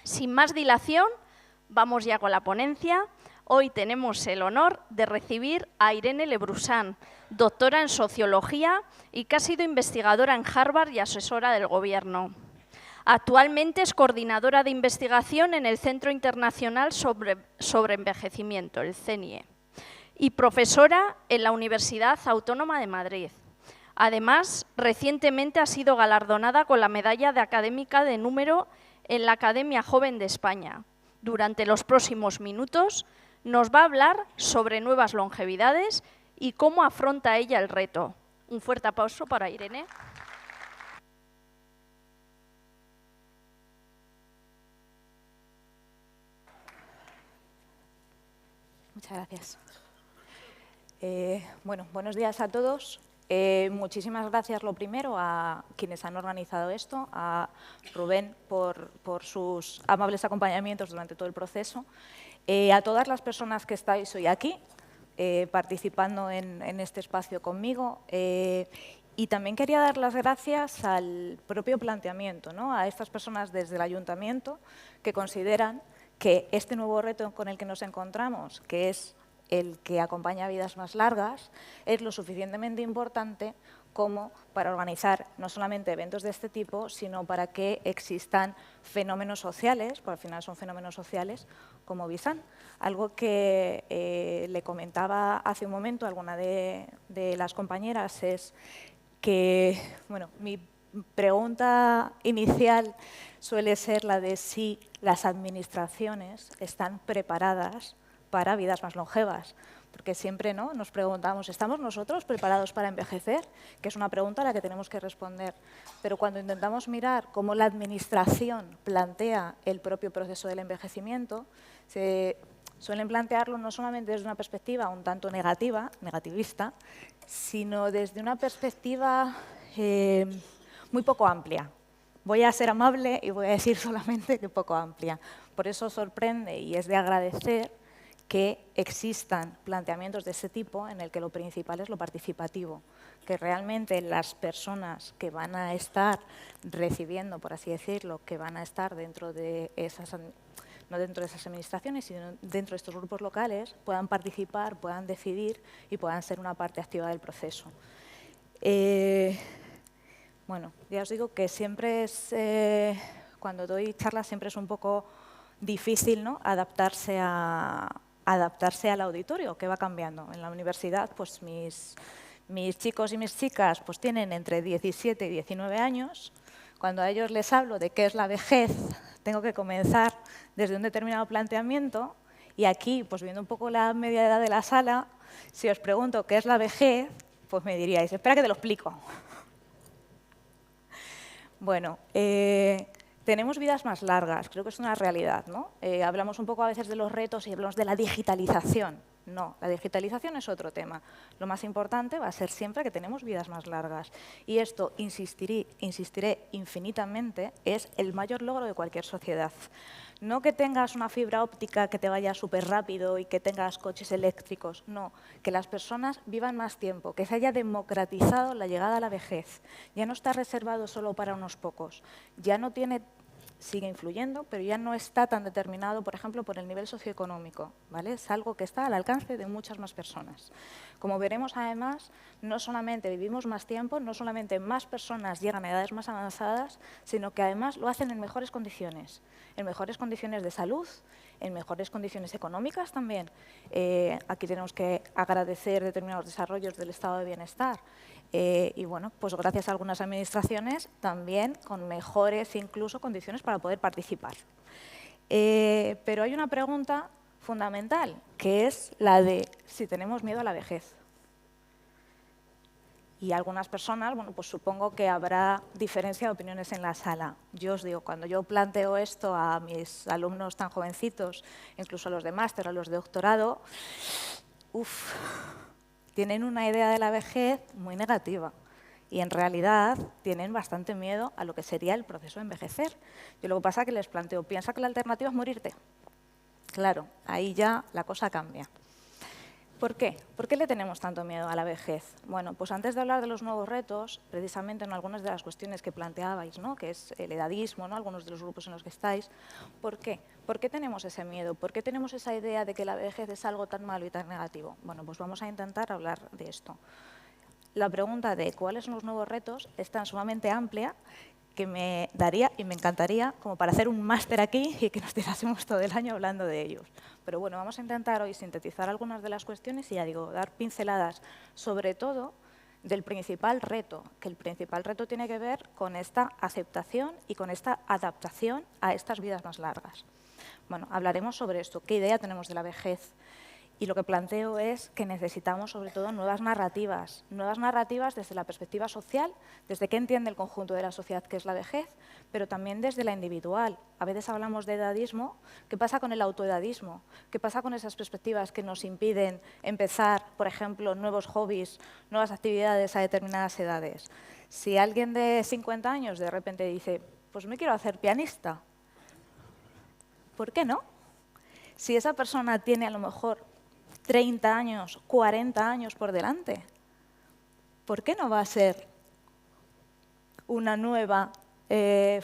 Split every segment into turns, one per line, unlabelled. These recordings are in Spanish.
Sin más dilación, vamos ya con la ponencia. Hoy tenemos el honor de recibir a Irene Lebrusan, doctora en Sociología y que ha sido investigadora en Harvard y asesora del Gobierno. Actualmente es coordinadora de investigación en el Centro Internacional sobre Envejecimiento, el CENIE, y profesora en la Universidad Autónoma de Madrid. Además, recientemente ha sido galardonada con la Medalla de Académica de Número en la Academia Joven de España. Durante los próximos minutos nos va a hablar sobre nuevas longevidades y cómo afronta ella el reto. Un fuerte aplauso para Irene.
Muchas gracias. Bueno, buenos días a todos. Muchísimas gracias, lo primero, a quienes han organizado esto, a Rubén por sus amables acompañamientos durante todo el proceso, a todas las personas que estáis hoy aquí participando en este espacio conmigo. Y también quería dar las gracias al propio planteamiento, ¿no? A estas personas desde el ayuntamiento que consideran que este nuevo reto con el que nos encontramos, que es el que acompaña a vidas más largas, es lo suficientemente importante como para organizar no solamente eventos de este tipo, sino para que existan fenómenos sociales, porque al final son fenómenos sociales, como Visan. Algo que le comentaba hace un momento a alguna de las compañeras es que, bueno, mi pregunta inicial suele ser la de si las administraciones están preparadas para vidas más longevas, porque siempre, ¿no?, nos preguntamos, ¿estamos nosotros preparados para envejecer? Que es una pregunta a la que tenemos que responder. Pero cuando intentamos mirar cómo la administración plantea el propio proceso del envejecimiento, se suelen plantearlo no solamente desde una perspectiva un tanto negativista, sino desde una perspectiva muy poco amplia. Voy a ser amable y voy a decir solamente que poco amplia. Por eso sorprende y es de agradecer que existan planteamientos de ese tipo en el que lo principal es lo participativo, que realmente las personas que van a estar recibiendo, por así decirlo, que van a estar dentro de esas, no dentro de esas administraciones, sino dentro de estos grupos locales, puedan participar, puedan decidir y puedan ser una parte activa del proceso. Bueno, ya os digo que siempre es, cuando doy charlas, siempre es un poco difícil, ¿no?, adaptarse al auditorio, que va cambiando. En la universidad, pues mis chicos y mis chicas pues tienen entre 17 y 19 años. Cuando a ellos les hablo de qué es la vejez, tengo que comenzar desde un determinado planteamiento. Y aquí, pues viendo un poco la media edad de la sala, si os pregunto qué es la vejez, pues me diríais, espera que te lo explico. Bueno, tenemos vidas más largas, creo que es una realidad, ¿no? Hablamos un poco a veces de los retos y hablamos de la digitalización. No, la digitalización es otro tema. Lo más importante va a ser siempre que tenemos vidas más largas. Y esto, insistiré infinitamente, es el mayor logro de cualquier sociedad. No que tengas una fibra óptica que te vaya súper rápido y que tengas coches eléctricos, no, que las personas vivan más tiempo, que se haya democratizado la llegada a la vejez. Ya no está reservado solo para unos pocos, ya no tiene, sigue influyendo, pero ya no está tan determinado, por ejemplo, por el nivel socioeconómico, ¿vale? Es algo que está al alcance de muchas más personas. Como veremos, además, no solamente vivimos más tiempo, no solamente más personas llegan a edades más avanzadas, sino que además lo hacen en mejores condiciones de salud, en mejores condiciones económicas también. Aquí tenemos que agradecer determinados desarrollos del estado de bienestar. Y bueno, pues gracias a algunas administraciones también con mejores incluso condiciones para poder participar. Pero hay una pregunta fundamental, que es la de si tenemos miedo a la vejez. Y algunas personas, bueno, pues supongo que habrá diferencia de opiniones en la sala. Yo os digo, cuando yo planteo esto a mis alumnos tan jovencitos, incluso a los de máster, a los de doctorado, tienen una idea de la vejez muy negativa. Y en realidad tienen bastante miedo a lo que sería el proceso de envejecer. Yo lo que pasa es que les planteo, piensa que la alternativa es morirte. Claro, ahí ya la cosa cambia. ¿Por qué? ¿Por qué le tenemos tanto miedo a la vejez? Bueno, pues antes de hablar de los nuevos retos, precisamente en algunas de las cuestiones que planteabais, ¿no? Que es el edadismo, ¿no? Algunos de los grupos en los que estáis, ¿por qué? ¿Por qué tenemos ese miedo? ¿Por qué tenemos esa idea de que la vejez es algo tan malo y tan negativo? Bueno, pues vamos a intentar hablar de esto. La pregunta de cuáles son los nuevos retos es tan sumamente amplia que me daría y me encantaría como para hacer un máster aquí y que nos tirásemos todo el año hablando de ellos. Pero bueno, vamos a intentar hoy sintetizar algunas de las cuestiones y, ya digo, dar pinceladas, sobre todo del principal reto, que el principal reto tiene que ver con esta aceptación y con esta adaptación a estas vidas más largas. Bueno, hablaremos sobre esto, qué idea tenemos de la vejez. Y lo que planteo es que necesitamos, sobre todo, nuevas narrativas desde la perspectiva social, desde qué entiende el conjunto de la sociedad que es la vejez, pero también desde la individual. A veces hablamos de edadismo. ¿Qué pasa con el autoedadismo? ¿Qué pasa con esas perspectivas que nos impiden empezar, por ejemplo, nuevos hobbies, nuevas actividades a determinadas edades? Si alguien de 50 años de repente dice, pues me quiero hacer pianista, ¿por qué no? Si esa persona tiene a lo mejor 30 años, 40 años por delante, ¿por qué no va a ser una nueva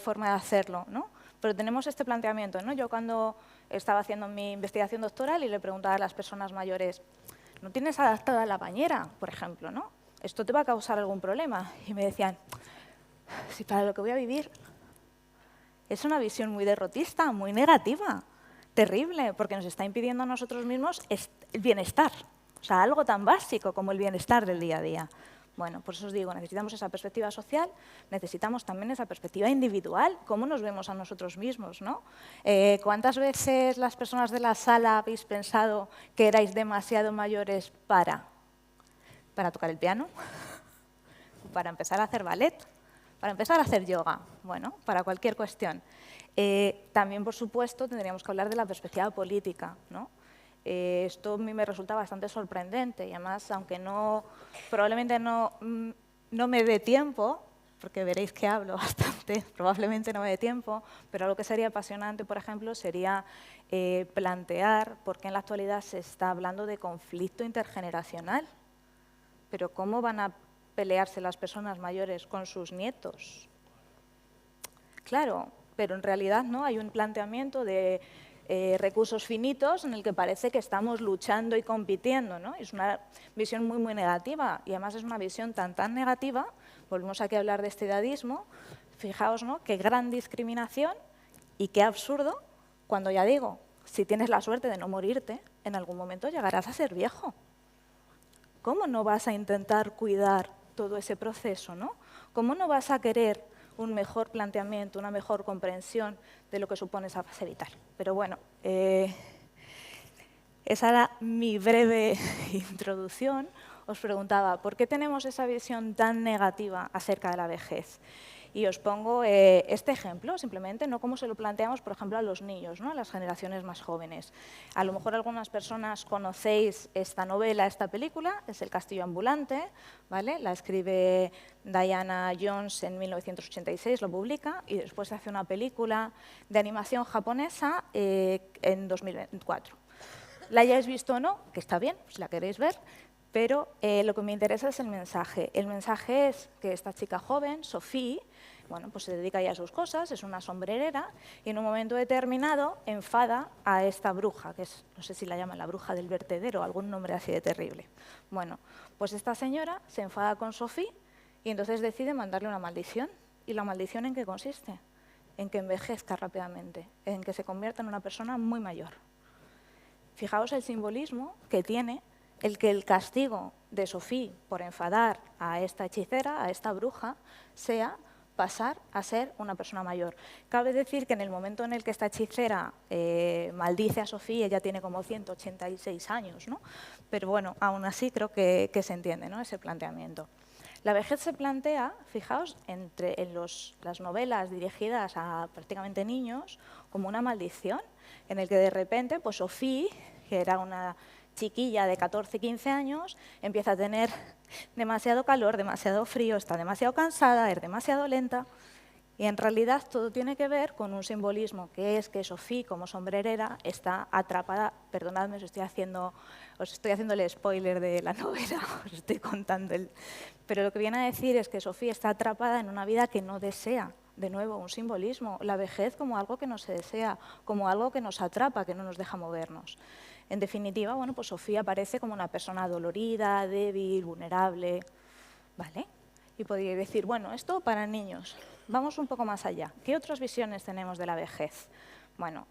forma de hacerlo, ¿no? Pero tenemos este planteamiento, ¿no? Yo cuando estaba haciendo mi investigación doctoral y le preguntaba a las personas mayores, ¿no tienes adaptada la bañera, por ejemplo, ¿no? ¿Esto te va a causar algún problema? Y me decían, si para lo que voy a vivir. Es una visión muy derrotista, muy negativa. Terrible, porque nos está impidiendo a nosotros mismos el bienestar. O sea, algo tan básico como el bienestar del día a día. Bueno, por eso os digo, necesitamos esa perspectiva social, necesitamos también esa perspectiva individual, cómo nos vemos a nosotros mismos, ¿no? ¿Cuántas veces las personas de la sala habéis pensado que erais demasiado mayores para tocar el piano? ¿Para empezar a hacer ballet? ¿Para empezar a hacer yoga? Bueno, para cualquier cuestión. También, por supuesto, tendríamos que hablar de la perspectiva política, ¿no? Esto a mí me resulta bastante sorprendente y además, aunque probablemente no me dé tiempo, porque veréis que hablo bastante, probablemente no me dé tiempo, pero algo que sería apasionante, por ejemplo, sería plantear por qué en la actualidad se está hablando de conflicto intergeneracional. Pero ¿cómo van a pelearse las personas mayores con sus nietos? Claro, pero en realidad no, hay un planteamiento de recursos finitos en el que parece que estamos luchando y compitiendo, ¿no? Es una visión muy, muy negativa y además es una visión tan negativa, volvemos aquí a hablar de este edadismo, fijaos, ¿no? Qué gran discriminación y qué absurdo cuando, ya digo, si tienes la suerte de no morirte, en algún momento llegarás a ser viejo. ¿Cómo no vas a intentar cuidar todo ese proceso, ¿no? ¿Cómo no vas a querer un mejor planteamiento, una mejor comprensión de lo que supone esa fase vital? Pero bueno, esa era mi breve introducción. Os preguntaba, ¿por qué tenemos esa visión tan negativa acerca de la vejez? Y os pongo este ejemplo, simplemente, no como se lo planteamos, por ejemplo, a los niños, ¿no? A las generaciones más jóvenes. A lo mejor algunas personas conocéis esta novela, esta película, es El castillo ambulante, ¿vale? La escribe Diana Jones en 1986, lo publica, y después se hace una película de animación japonesa en 2024. La hayáis visto o no, que está bien, si la queréis ver, pero lo que me interesa es el mensaje. El mensaje es que esta chica joven, Sophie, bueno, pues se dedica ya a sus cosas, es una sombrerera y en un momento determinado enfada a esta bruja, que es, no sé si la llaman la bruja del vertedero, algún nombre así de terrible. Bueno, pues esta señora se enfada con Sophie y entonces decide mandarle una maldición. ¿Y la maldición en qué consiste? En que envejezca rápidamente, en que se convierta en una persona muy mayor. Fijaos el simbolismo que tiene el que el castigo de Sophie por enfadar a esta hechicera, a esta bruja, sea pasar a ser una persona mayor. Cabe decir que en el momento en el que esta hechicera maldice a Sophie, ella tiene como 186 años, ¿no? Pero bueno, aún así creo que se entiende, ¿no? Ese planteamiento. La vejez se plantea, fijaos, en las novelas dirigidas a prácticamente niños, como una maldición, en el que de repente, pues Sophie, que era una chiquilla de 14, 15 años, empieza a tener demasiado calor, demasiado frío, está demasiado cansada, es demasiado lenta. Y en realidad todo tiene que ver con un simbolismo, que es que Sofía, como sombrerera, está atrapada. Perdonadme, os estoy haciendo el spoiler de la novela, os estoy contando. Pero lo que viene a decir es que Sofía está atrapada en una vida que no desea. De nuevo, un simbolismo, la vejez como algo que no se desea, como algo que nos atrapa, que no nos deja movernos. En definitiva, bueno, pues Sofía aparece como una persona dolorida, débil, vulnerable, ¿vale? Y podría decir, bueno, esto para niños. Vamos un poco más allá. ¿Qué otras visiones tenemos de la vejez? Bueno,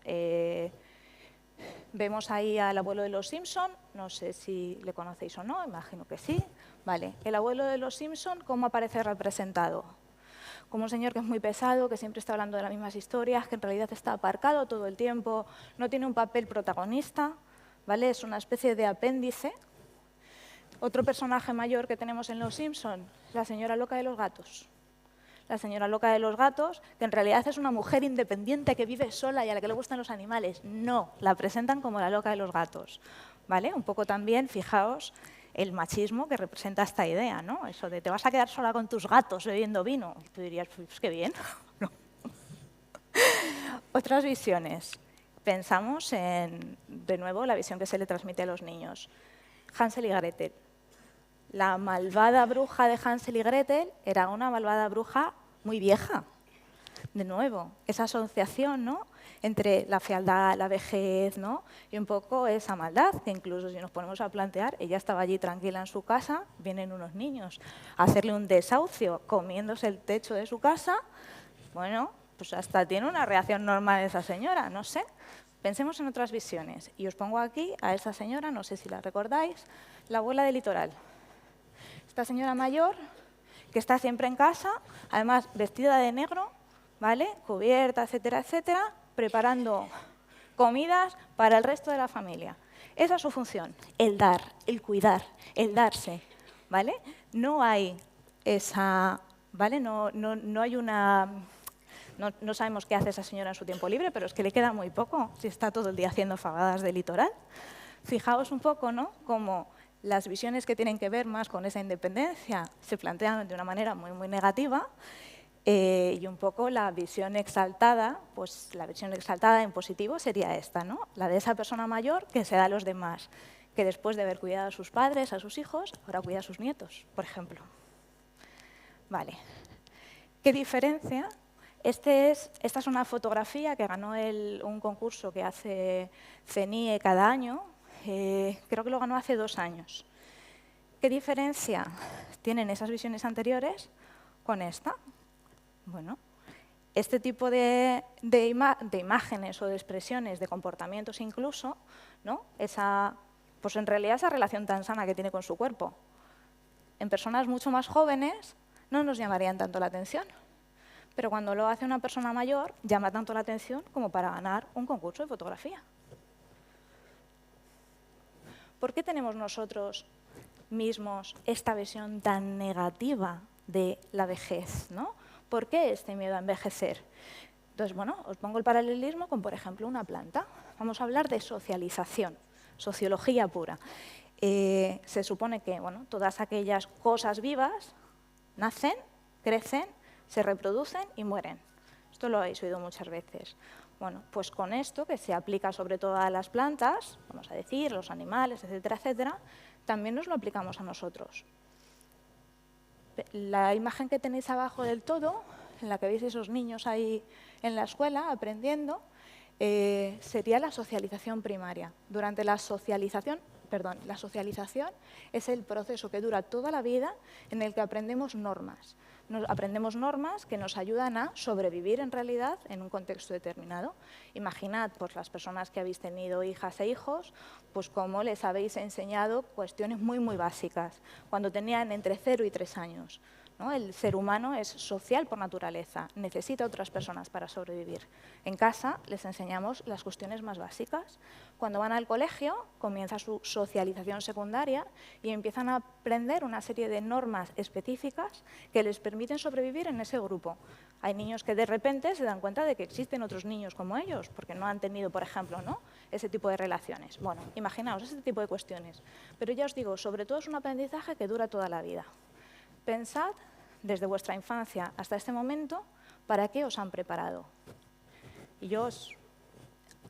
vemos ahí al abuelo de los Simpson, no sé si le conocéis o no, imagino que sí. Vale, el abuelo de los Simpson, ¿cómo aparece representado? Como un señor que es muy pesado, que siempre está hablando de las mismas historias, que en realidad está aparcado todo el tiempo, no tiene un papel protagonista, ¿vale? Es una especie de apéndice. Otro personaje mayor que tenemos en Los Simpson, la señora loca de los gatos. La señora loca de los gatos, que en realidad es una mujer independiente que vive sola y a la que le gustan los animales. No, la presentan como la loca de los gatos, ¿vale? Un poco también, fijaos, el machismo que representa esta idea, ¿no? Eso de te vas a quedar sola con tus gatos bebiendo vino. Y tú dirías, pues qué bien. No. Otras visiones. Pensamos en, de nuevo, la visión que se le transmite a los niños. Hansel y Gretel. La malvada bruja de Hansel y Gretel era una malvada bruja muy vieja. De nuevo, esa asociación, ¿no?, entre la fealdad, la vejez, ¿no?, y un poco esa maldad, que incluso si nos ponemos a plantear, ella estaba allí tranquila en su casa, vienen unos niños a hacerle un desahucio comiéndose el techo de su casa, bueno, pues hasta tiene una reacción normal esa señora, no sé. Pensemos en otras visiones. Y os pongo aquí a esa señora, no sé si la recordáis, la abuela del litoral. Esta señora mayor, que está siempre en casa, además vestida de negro, ¿vale?, cubierta, etcétera, etcétera, preparando comidas para el resto de la familia. Esa es su función, el dar, el cuidar, el darse, ¿vale? No hay esa, ¿vale? No hay una... No sabemos qué hace esa señora en su tiempo libre, pero es que le queda muy poco si está todo el día haciendo fagadas de litoral. Fijaos un poco, ¿no?, cómo las visiones que tienen que ver más con esa independencia se plantean de una manera muy, muy negativa, y un poco la visión exaltada, pues la visión exaltada en positivo sería esta, ¿no?, la de esa persona mayor que se da a los demás, que después de haber cuidado a sus padres, a sus hijos, ahora cuida a sus nietos, por ejemplo. Vale. ¿Qué diferencia? Esta es una fotografía que ganó un concurso que hace CENIE cada año. Creo que lo ganó hace 2 años. ¿Qué diferencia tienen esas visiones anteriores con esta? Bueno, este tipo de imágenes o de expresiones, de comportamientos incluso, ¿no?, pues en realidad esa relación tan sana que tiene con su cuerpo. En personas mucho más jóvenes no nos llamarían tanto la atención, pero cuando lo hace una persona mayor llama tanto la atención como para ganar un concurso de fotografía. ¿Por qué tenemos nosotros mismos esta visión tan negativa de la vejez, ¿no? ¿Por qué este miedo a envejecer? Entonces, bueno, os pongo el paralelismo con, por ejemplo, una planta. Vamos a hablar de socialización, sociología pura. Se supone que, bueno, todas aquellas cosas vivas nacen, crecen, se reproducen y mueren. Esto lo habéis oído muchas veces. Bueno, pues con esto, que se aplica sobre todo a las plantas, vamos a decir, los animales, etcétera, etcétera, también nos lo aplicamos a nosotros. La imagen que tenéis abajo del todo, en la que veis esos niños ahí en la escuela aprendiendo, sería la socialización primaria. Durante la socialización es el proceso que dura toda la vida en el que aprendemos normas. Aprendemos normas que nos ayudan a sobrevivir en realidad en un contexto determinado. Imaginad, pues las personas que habéis tenido hijas e hijos, pues cómo les habéis enseñado cuestiones muy, muy básicas, cuando tenían entre 0 y 3 años. ¿No? El ser humano es social por naturaleza, necesita otras personas para sobrevivir. En casa les enseñamos las cuestiones más básicas. Cuando van al colegio comienza su socialización secundaria y empiezan a aprender una serie de normas específicas que les permiten sobrevivir en ese grupo. Hay niños que de repente se dan cuenta de que existen otros niños como ellos, porque no han tenido, por ejemplo, ¿no?, ese tipo de relaciones. Bueno, imaginaos ese tipo de cuestiones. Pero ya os digo, sobre todo es un aprendizaje que dura toda la vida. Pensad, desde vuestra infancia hasta este momento, ¿Para qué os han preparado? Y yo os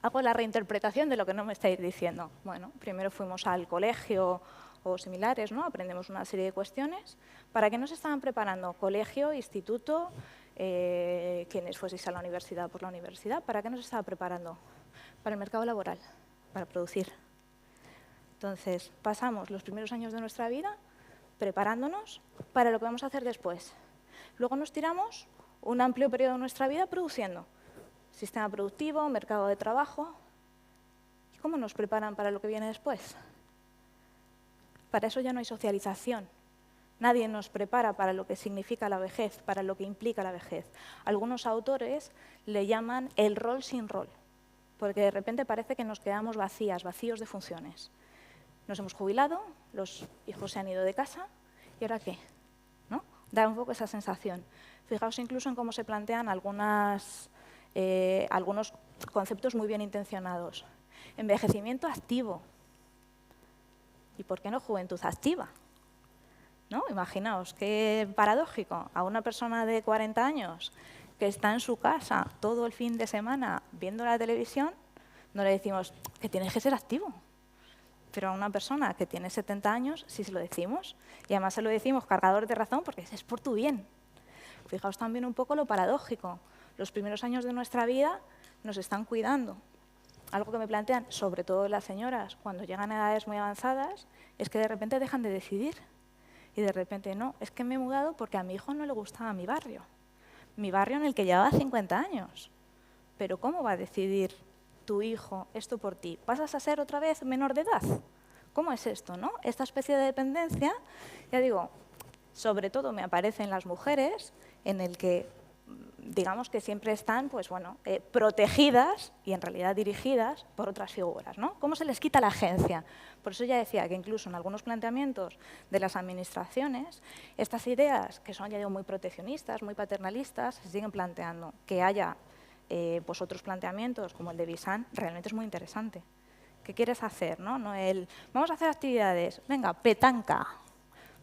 hago la reinterpretación de lo que no me estáis diciendo. Bueno, primero fuimos al colegio o similares, ¿no? Aprendemos una serie de cuestiones. ¿Para qué nos estaban preparando? Colegio, instituto, quienes fueseis a la universidad por la universidad. ¿Para qué nos estaba preparando? Para el mercado laboral, para producir. Entonces, pasamos los primeros años de nuestra vida preparándonos para lo que vamos a hacer después. Luego nos tiramos un amplio periodo de nuestra vida produciendo. Sistema productivo, mercado de trabajo. ¿Y cómo nos preparan para lo que viene después? Para eso ya no hay socialización. Nadie nos prepara para lo que significa la vejez, para lo que implica la vejez. Algunos autores le llaman el rol sin rol, porque de repente parece que nos quedamos vacíos de funciones. Nos hemos jubilado, los hijos se han ido de casa, ¿y ahora qué? ¿No? Da un poco esa sensación. Fijaos incluso en cómo se plantean algunos conceptos muy bien intencionados. Envejecimiento activo. ¿Y por qué no juventud activa? ¿No? Imaginaos, qué paradójico. A una persona de 40 años que está en su casa todo el fin de semana viendo la televisión, no le decimos que tienes que ser activo. Pero a una persona que tiene 70 años sí se lo decimos. Y además se lo decimos cargador de razón porque es por tu bien. Fijaos también un poco lo paradójico. Los primeros años de nuestra vida nos están cuidando. Algo que me plantean, sobre todo las señoras, cuando llegan a edades muy avanzadas, es que de repente dejan de decidir. Y de repente, no, es que me he mudado porque a mi hijo no le gustaba mi barrio en el que llevaba 50 años. Pero ¿cómo va a decidir tu hijo esto por ti? ¿Pasas a ser otra vez menor de edad? ¿Cómo es esto, no? Esta especie de dependencia, ya digo, sobre todo me aparece en las mujeres, en el que digamos que siempre están pues, bueno, protegidas y en realidad dirigidas por otras figuras, ¿no? ¿Cómo se les quita la agencia? Por eso ya decía que incluso en algunos planteamientos de las administraciones, estas ideas que son, ya digo, muy proteccionistas, muy paternalistas, se siguen planteando. Que haya pues otros planteamientos como el de Visan realmente es muy interesante. ¿Qué quieres hacer? ¿No? Vamos a hacer actividades, venga, petanca.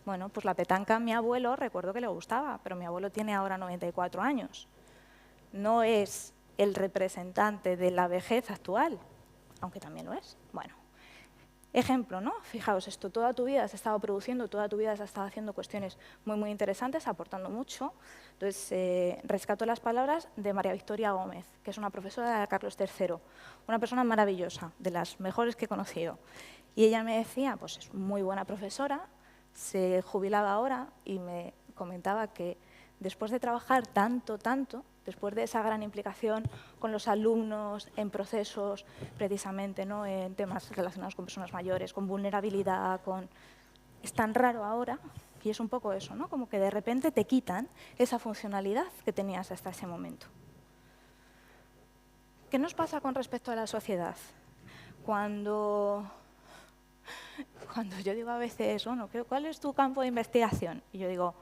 Bueno, pues la petanca a mi abuelo recuerdo que le gustaba, pero mi abuelo tiene ahora 94 años. No es el representante de la vejez actual, aunque también lo es. Bueno, ejemplo, ¿no? Fijaos, esto toda tu vida has estado produciendo, toda tu vida has estado haciendo cuestiones muy, muy interesantes, aportando mucho. Entonces, rescato las palabras de María Victoria Gómez, que es una profesora de Carlos III, una persona maravillosa, de las mejores que he conocido. Y ella me decía, pues es muy buena profesora, se jubilaba ahora y me comentaba que después de trabajar tanto, después de esa gran implicación con los alumnos en procesos, precisamente, ¿no? En temas relacionados con personas mayores, con vulnerabilidad, es tan raro ahora, y es un poco eso, ¿no? Como que de repente te quitan esa funcionalidad que tenías hasta ese momento. ¿Qué nos pasa con respecto a la sociedad? Cuando yo digo a veces, bueno, ¿cuál es tu campo de investigación? Y yo digo,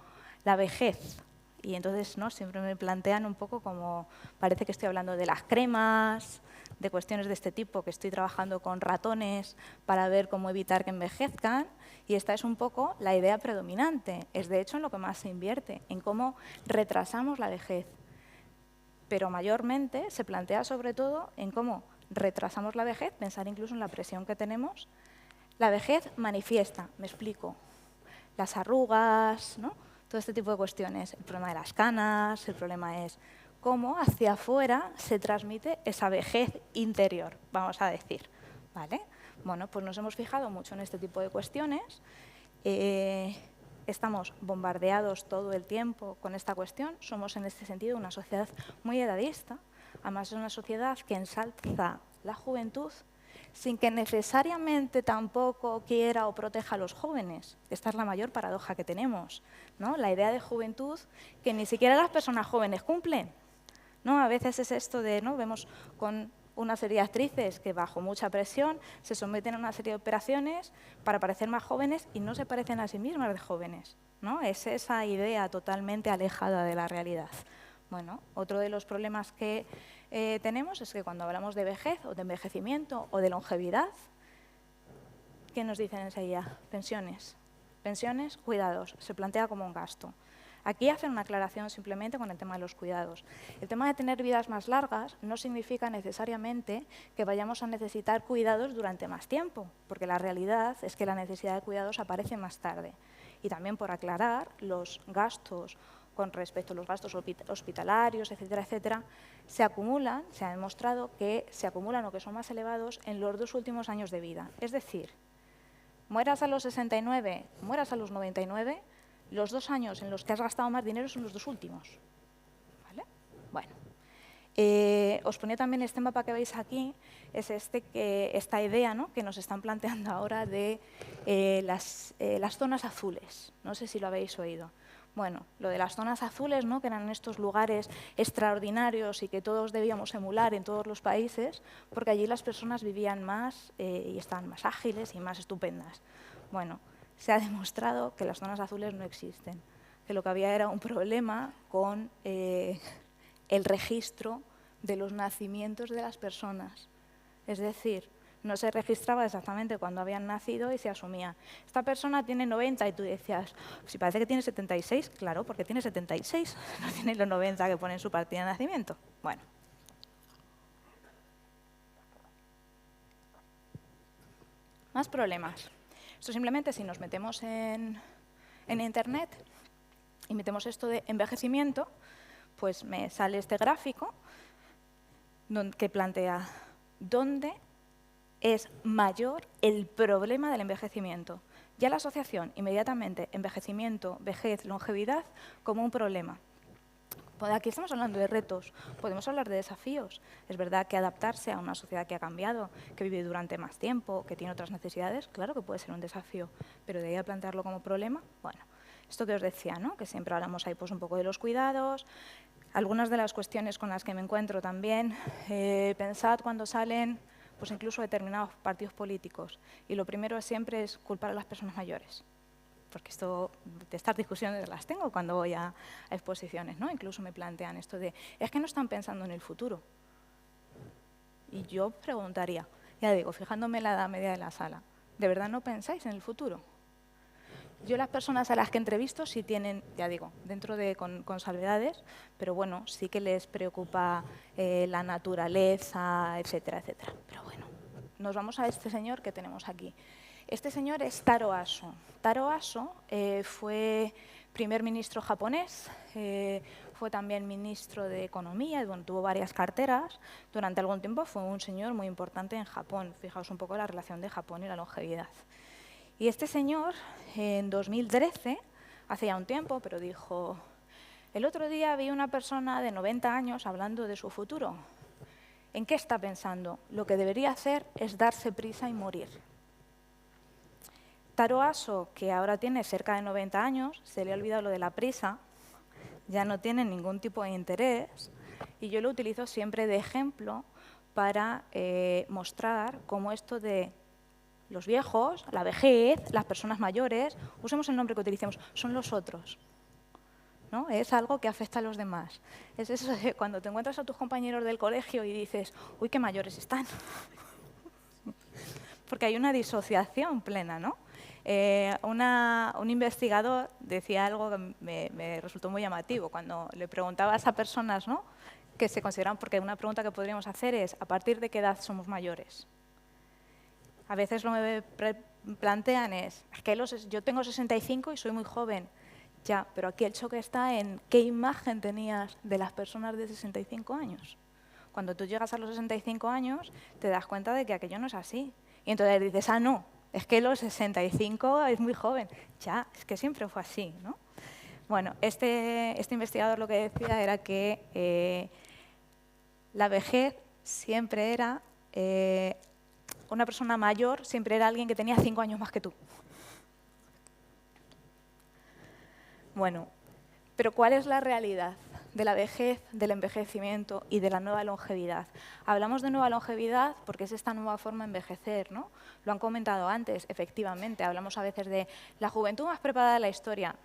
la vejez. Y entonces, ¿no? Siempre me plantean un poco como, parece que estoy hablando de las cremas, de cuestiones de este tipo, que estoy trabajando con ratones para ver cómo evitar que envejezcan. Y esta es un poco la idea predominante. Es de hecho en lo que más se invierte, en cómo retrasamos la vejez. Pero mayormente se plantea sobre todo en cómo retrasamos la vejez, pensar incluso en la presión que tenemos. La vejez manifiesta, me explico, las arrugas, ¿no? Todo este tipo de cuestiones. El problema de las canas, el problema es cómo hacia afuera se transmite esa vejez interior, vamos a decir. ¿Vale? Bueno, pues nos hemos fijado mucho en este tipo de cuestiones. Estamos bombardeados todo el tiempo con esta cuestión. Somos en este sentido una sociedad muy edadista. Además es una sociedad que ensalza la juventud sin que necesariamente tampoco quiera o proteja a los jóvenes. Esta es la mayor paradoja que tenemos, ¿no? La idea de juventud que ni siquiera las personas jóvenes cumplen, ¿no? A veces es esto de, ¿no? Vemos con una serie de actrices que bajo mucha presión se someten a una serie de operaciones para parecer más jóvenes y no se parecen a sí mismas de jóvenes, ¿no? Es esa idea totalmente alejada de la realidad. Bueno, otro de los problemas que tenemos es que cuando hablamos de vejez o de envejecimiento o de longevidad, ¿qué nos dicen enseguida? Pensiones. Pensiones, cuidados, se plantea como un gasto. Aquí hacen una aclaración simplemente con el tema de los cuidados. El tema de tener vidas más largas no significa necesariamente que vayamos a necesitar cuidados durante más tiempo, porque la realidad es que la necesidad de cuidados aparece más tarde. Y también, por aclarar, los gastos con respecto a los gastos hospitalarios, etcétera, etcétera, se acumulan, se ha demostrado que se acumulan o que son más elevados en los 2 últimos años de vida. Es decir, mueras a los 69, mueras a los 99, los 2 años en los que has gastado más dinero son los 2 últimos. ¿Vale? Bueno, os ponía también este mapa que veis aquí, es esta idea, ¿no?, que nos están planteando ahora de las zonas azules. No sé si lo habéis oído. Bueno, lo de las zonas azules, ¿no?, que eran estos lugares extraordinarios y que todos debíamos emular en todos los países, porque allí las personas vivían más y estaban más ágiles y más estupendas. Bueno, se ha demostrado que las zonas azules no existen, que lo que había era un problema con el registro de los nacimientos de las personas. Es decir, no se registraba exactamente cuando habían nacido y se asumía, esta persona tiene 90 y tú decías, si parece que tiene 76, claro, porque tiene 76, no tiene los 90 que pone en su partida de nacimiento. Bueno. Más problemas. Esto simplemente, si nos metemos en Internet y metemos esto de envejecimiento, pues me sale este gráfico que plantea dónde es mayor el problema del envejecimiento. Ya la asociación, inmediatamente, envejecimiento, vejez, longevidad, como un problema. Pues aquí estamos hablando de retos, podemos hablar de desafíos. Es verdad que adaptarse a una sociedad que ha cambiado, que vive durante más tiempo, que tiene otras necesidades, claro que puede ser un desafío, pero de ahí a plantearlo como problema, bueno, esto que os decía, ¿no?, que siempre hablamos ahí pues un poco de los cuidados. Algunas de las cuestiones con las que me encuentro también, pensad cuando salen pues incluso determinados partidos políticos, y lo primero siempre es culpar a las personas mayores, porque de estas discusiones las tengo cuando voy a exposiciones, ¿no? Incluso me plantean esto de, es que no están pensando en el futuro. Y yo preguntaría, ya digo, fijándome en la edad media de la sala, ¿de verdad no pensáis en el futuro? Yo las personas a las que entrevisto sí tienen, ya digo, con salvedades, pero bueno, sí que les preocupa la naturaleza, etcétera, etcétera. Pero bueno, nos vamos a este señor que tenemos aquí. Este señor es Taro Aso. Taro Aso fue primer ministro japonés, fue también ministro de Economía, bueno, tuvo varias carteras. Durante algún tiempo fue un señor muy importante en Japón. Fijaos un poco la relación de Japón y la longevidad. Y este señor, en 2013, hace ya un tiempo, pero dijo, el otro día vi una persona de 90 años hablando de su futuro. ¿En qué está pensando? Lo que debería hacer es darse prisa y morir. Taro Aso, que ahora tiene cerca de 90 años, se le ha olvidado lo de la prisa, ya no tiene ningún tipo de interés, y yo lo utilizo siempre de ejemplo para mostrar cómo esto de los viejos, la vejez, las personas mayores, usemos el nombre que utilicemos, son los otros, ¿no? Es algo que afecta a los demás. Es eso de cuando te encuentras a tus compañeros del colegio y dices, uy, qué mayores están. Porque hay una disociación plena, ¿no? Un investigador decía algo que me resultó muy llamativo. Cuando le preguntaba a esas personas, ¿no?, que se consideran, porque una pregunta que podríamos hacer es, ¿a partir de qué edad somos mayores? A veces lo que me plantean es que yo tengo 65 y soy muy joven. Ya, pero aquí el choque está en qué imagen tenías de las personas de 65 años. Cuando tú llegas a los 65 años, te das cuenta de que aquello no es así. Y entonces dices, ah, no, es que los 65 es muy joven. Ya, es que siempre fue así, ¿no? Bueno, este investigador lo que decía era que la vejez siempre era... una persona mayor siempre era alguien que tenía 5 años más que tú. Bueno, pero ¿cuál es la realidad de la vejez, del envejecimiento y de la nueva longevidad? Hablamos de nueva longevidad porque es esta nueva forma de envejecer, ¿no? Lo han comentado antes, efectivamente. Hablamos a veces de la juventud más preparada de la historia.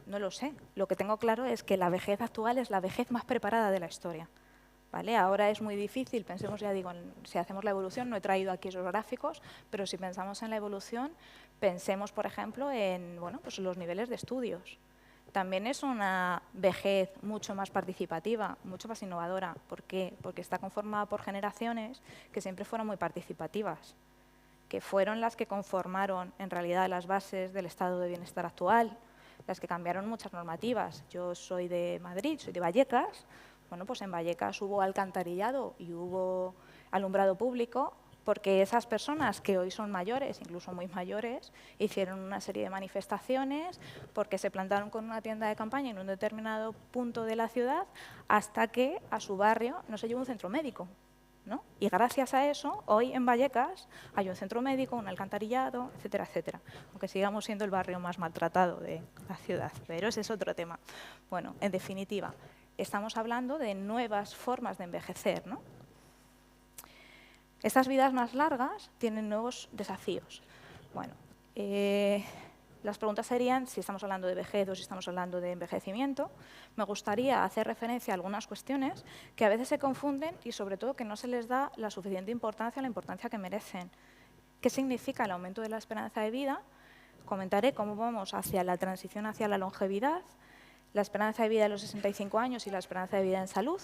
No lo sé. Lo que tengo claro es que la vejez actual es la vejez más preparada de la historia. ¿Vale? Ahora es muy difícil, pensemos, ya digo, si hacemos la evolución, no he traído aquí esos gráficos, pero si pensamos en la evolución, pensemos, por ejemplo, en bueno, pues los niveles de estudios. también es una vejez mucho más participativa, mucho más innovadora. ¿Por qué? Porque está conformada por generaciones que siempre fueron muy participativas, que fueron las que conformaron en realidad las bases del estado de bienestar actual, las que cambiaron muchas normativas. Yo soy de Madrid, soy de Vallecas. Bueno, pues en Vallecas hubo alcantarillado y hubo alumbrado público porque esas personas que hoy son mayores, incluso muy mayores, hicieron una serie de manifestaciones porque se plantaron con una tienda de campaña en un determinado punto de la ciudad hasta que a su barrio no se llevó un centro médico, ¿no? Y gracias a eso, hoy en Vallecas hay un centro médico, un alcantarillado, etcétera, etcétera. Aunque sigamos siendo el barrio más maltratado de la ciudad, pero ese es otro tema. Bueno, en definitiva, estamos hablando de nuevas formas de envejecer, ¿no? Estas vidas más largas tienen nuevos desafíos. Bueno, las preguntas serían si estamos hablando de vejez o si estamos hablando de envejecimiento. Me gustaría hacer referencia a algunas cuestiones que a veces se confunden y sobre todo que no se les da la suficiente importancia o la importancia que merecen. ¿Qué significa el aumento de la esperanza de vida? Comentaré cómo vamos hacia la transición hacia la longevidad, la esperanza de vida a los 65 años y la esperanza de vida en salud.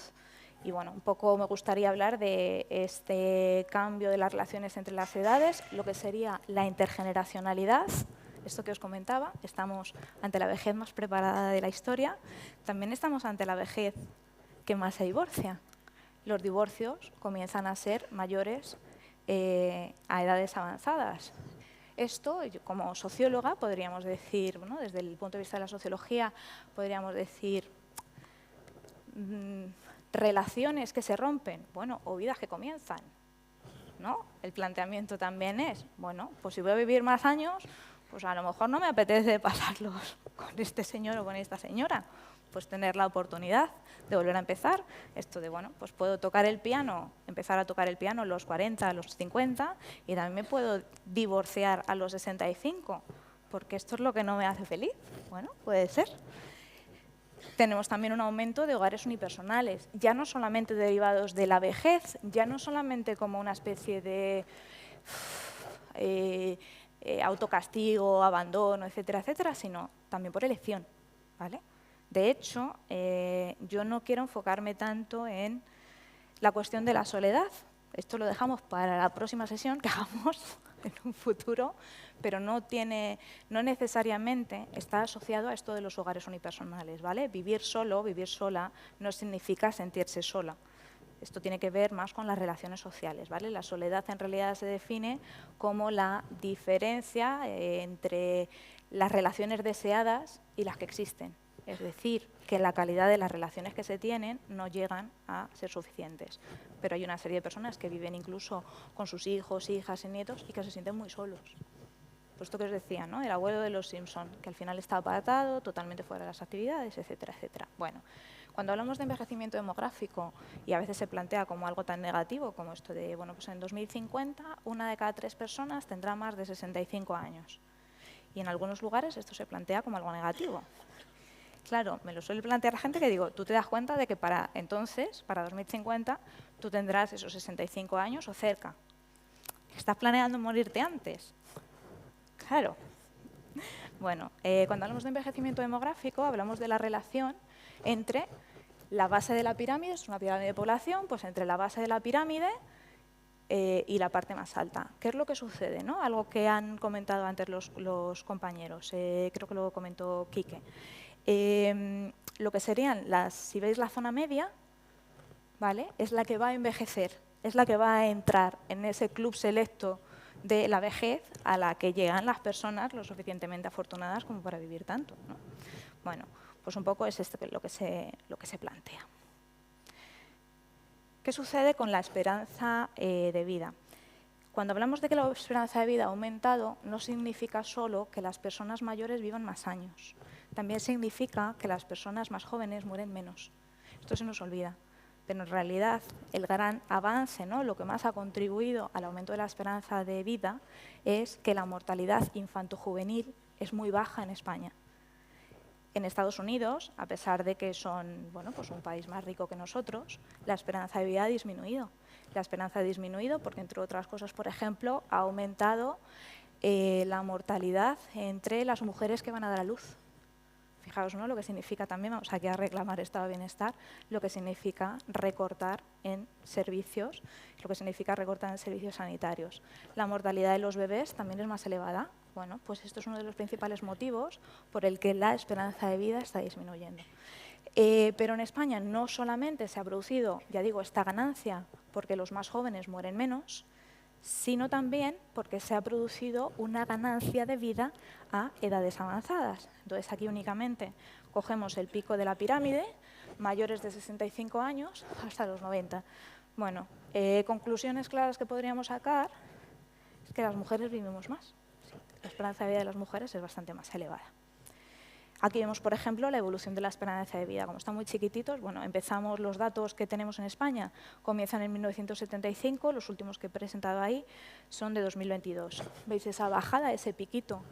Y bueno, un poco me gustaría hablar de este cambio de las relaciones entre las edades, lo que sería la intergeneracionalidad, esto que os comentaba, estamos ante la vejez más preparada de la historia, también estamos ante la vejez que más se divorcia. Los divorcios comienzan a ser mayores a edades avanzadas. Esto, como socióloga, podríamos decir, bueno, desde el punto de vista de la sociología, podríamos decir relaciones que se rompen, bueno, o vidas que comienzan, ¿no? El planteamiento también es, bueno, pues si voy a vivir más años, pues a lo mejor no me apetece pasarlos con este señor o con esta señora, pues tener la oportunidad de volver a empezar. Esto de, bueno, pues puedo tocar el piano, empezar a tocar el piano a los 40, a los 50, y también me puedo divorciar a los 65, porque esto es lo que no me hace feliz. Bueno, puede ser. Tenemos también un aumento de hogares unipersonales, ya no solamente derivados de la vejez, ya no solamente como una especie de autocastigo, abandono, etcétera, etcétera, sino también por elección, ¿vale? De hecho, yo no quiero enfocarme tanto en la cuestión de la soledad. Esto lo dejamos para la próxima sesión que hagamos en un futuro, pero no necesariamente está asociado a esto de los hogares unipersonales, ¿vale? Vivir solo, vivir sola, no significa sentirse sola. Esto tiene que ver más con las relaciones sociales, ¿vale? La soledad en realidad se define como la diferencia entre las relaciones deseadas y las que existen. Es decir, que la calidad de las relaciones que se tienen no llegan a ser suficientes. Pero hay una serie de personas que viven incluso con sus hijos, hijas y nietos y que se sienten muy solos. Pues esto que os decía, ¿no? El abuelo de los Simpson, que al final está apartado, totalmente fuera de las actividades, etcétera, etcétera. Bueno, cuando hablamos de envejecimiento demográfico y a veces se plantea como algo tan negativo como esto de, bueno, pues en 2050 una de cada 3 personas tendrá más de 65 años. Y en algunos lugares esto se plantea como algo negativo. Claro, me lo suele plantear la gente que digo, tú te das cuenta de que para entonces, para 2050, tú tendrás esos 65 años o cerca. ¿Estás planeando morirte antes? Claro. Bueno, cuando hablamos de envejecimiento demográfico, hablamos de la relación entre la base de la pirámide, es una pirámide de población, pues entre la base de la pirámide y la parte más alta. ¿Qué es lo que sucede, ¿no? Algo que han comentado antes los compañeros, creo que lo comentó Quique. Lo que serían si veis la zona media, ¿vale? Es la que va a envejecer, es la que va a entrar en ese club selecto de la vejez a la que llegan las personas lo suficientemente afortunadas como para vivir tanto, ¿no? Bueno, pues un poco es lo que se plantea. ¿Qué sucede con la esperanza de vida? Cuando hablamos de que la esperanza de vida ha aumentado, no significa solo que las personas mayores vivan más años. También significa que las personas más jóvenes mueren menos. Esto se nos olvida. Pero en realidad el gran avance, ¿no? Lo que más ha contribuido al aumento de la esperanza de vida es que la mortalidad infantojuvenil es muy baja en España. En Estados Unidos, a pesar de que son, bueno, pues un país más rico que nosotros, la esperanza de vida ha disminuido. La esperanza ha disminuido porque, entre otras cosas, por ejemplo, ha aumentado la mortalidad entre las mujeres que van a dar a luz. Fijaos, ¿no?, lo que significa también, vamos aquí a reclamar estado de bienestar, lo que significa recortar en servicios, lo que significa recortar en servicios sanitarios. La mortalidad de los bebés también es más elevada. Bueno, pues esto es uno de los principales motivos por el que la esperanza de vida está disminuyendo. Pero en España no solamente se ha producido, ya digo, esta ganancia porque los más jóvenes mueren menos, sino también porque se ha producido una ganancia de vida a edades avanzadas. Entonces, aquí únicamente cogemos el pico de la pirámide, mayores de 65 años hasta los 90. Bueno, conclusiones claras que podríamos sacar es que las mujeres vivimos más. Sí, la esperanza de vida de las mujeres es bastante más elevada. Aquí vemos, por ejemplo, la evolución de la esperanza de vida. Como están muy chiquititos, bueno, empezamos los datos que tenemos en España, comienzan en 1975, los últimos que he presentado ahí son de 2022. ¿Veis esa bajada, ese piquito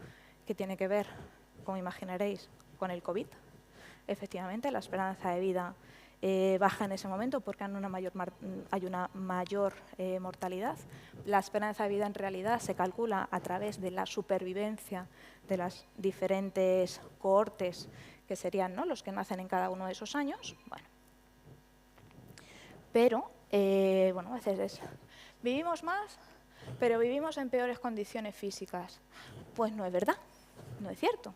que tiene que ver, como imaginaréis, con el COVID? Efectivamente, la esperanza de vida baja en ese momento porque hay una mayor mortalidad. La esperanza de vida en realidad se calcula a través de la supervivencia de las diferentes cohortes que serían, ¿no?, los que nacen en cada uno de esos años. Bueno. Pero, bueno, a veces vivimos más, pero vivimos en peores condiciones físicas. Pues no es verdad, no es cierto,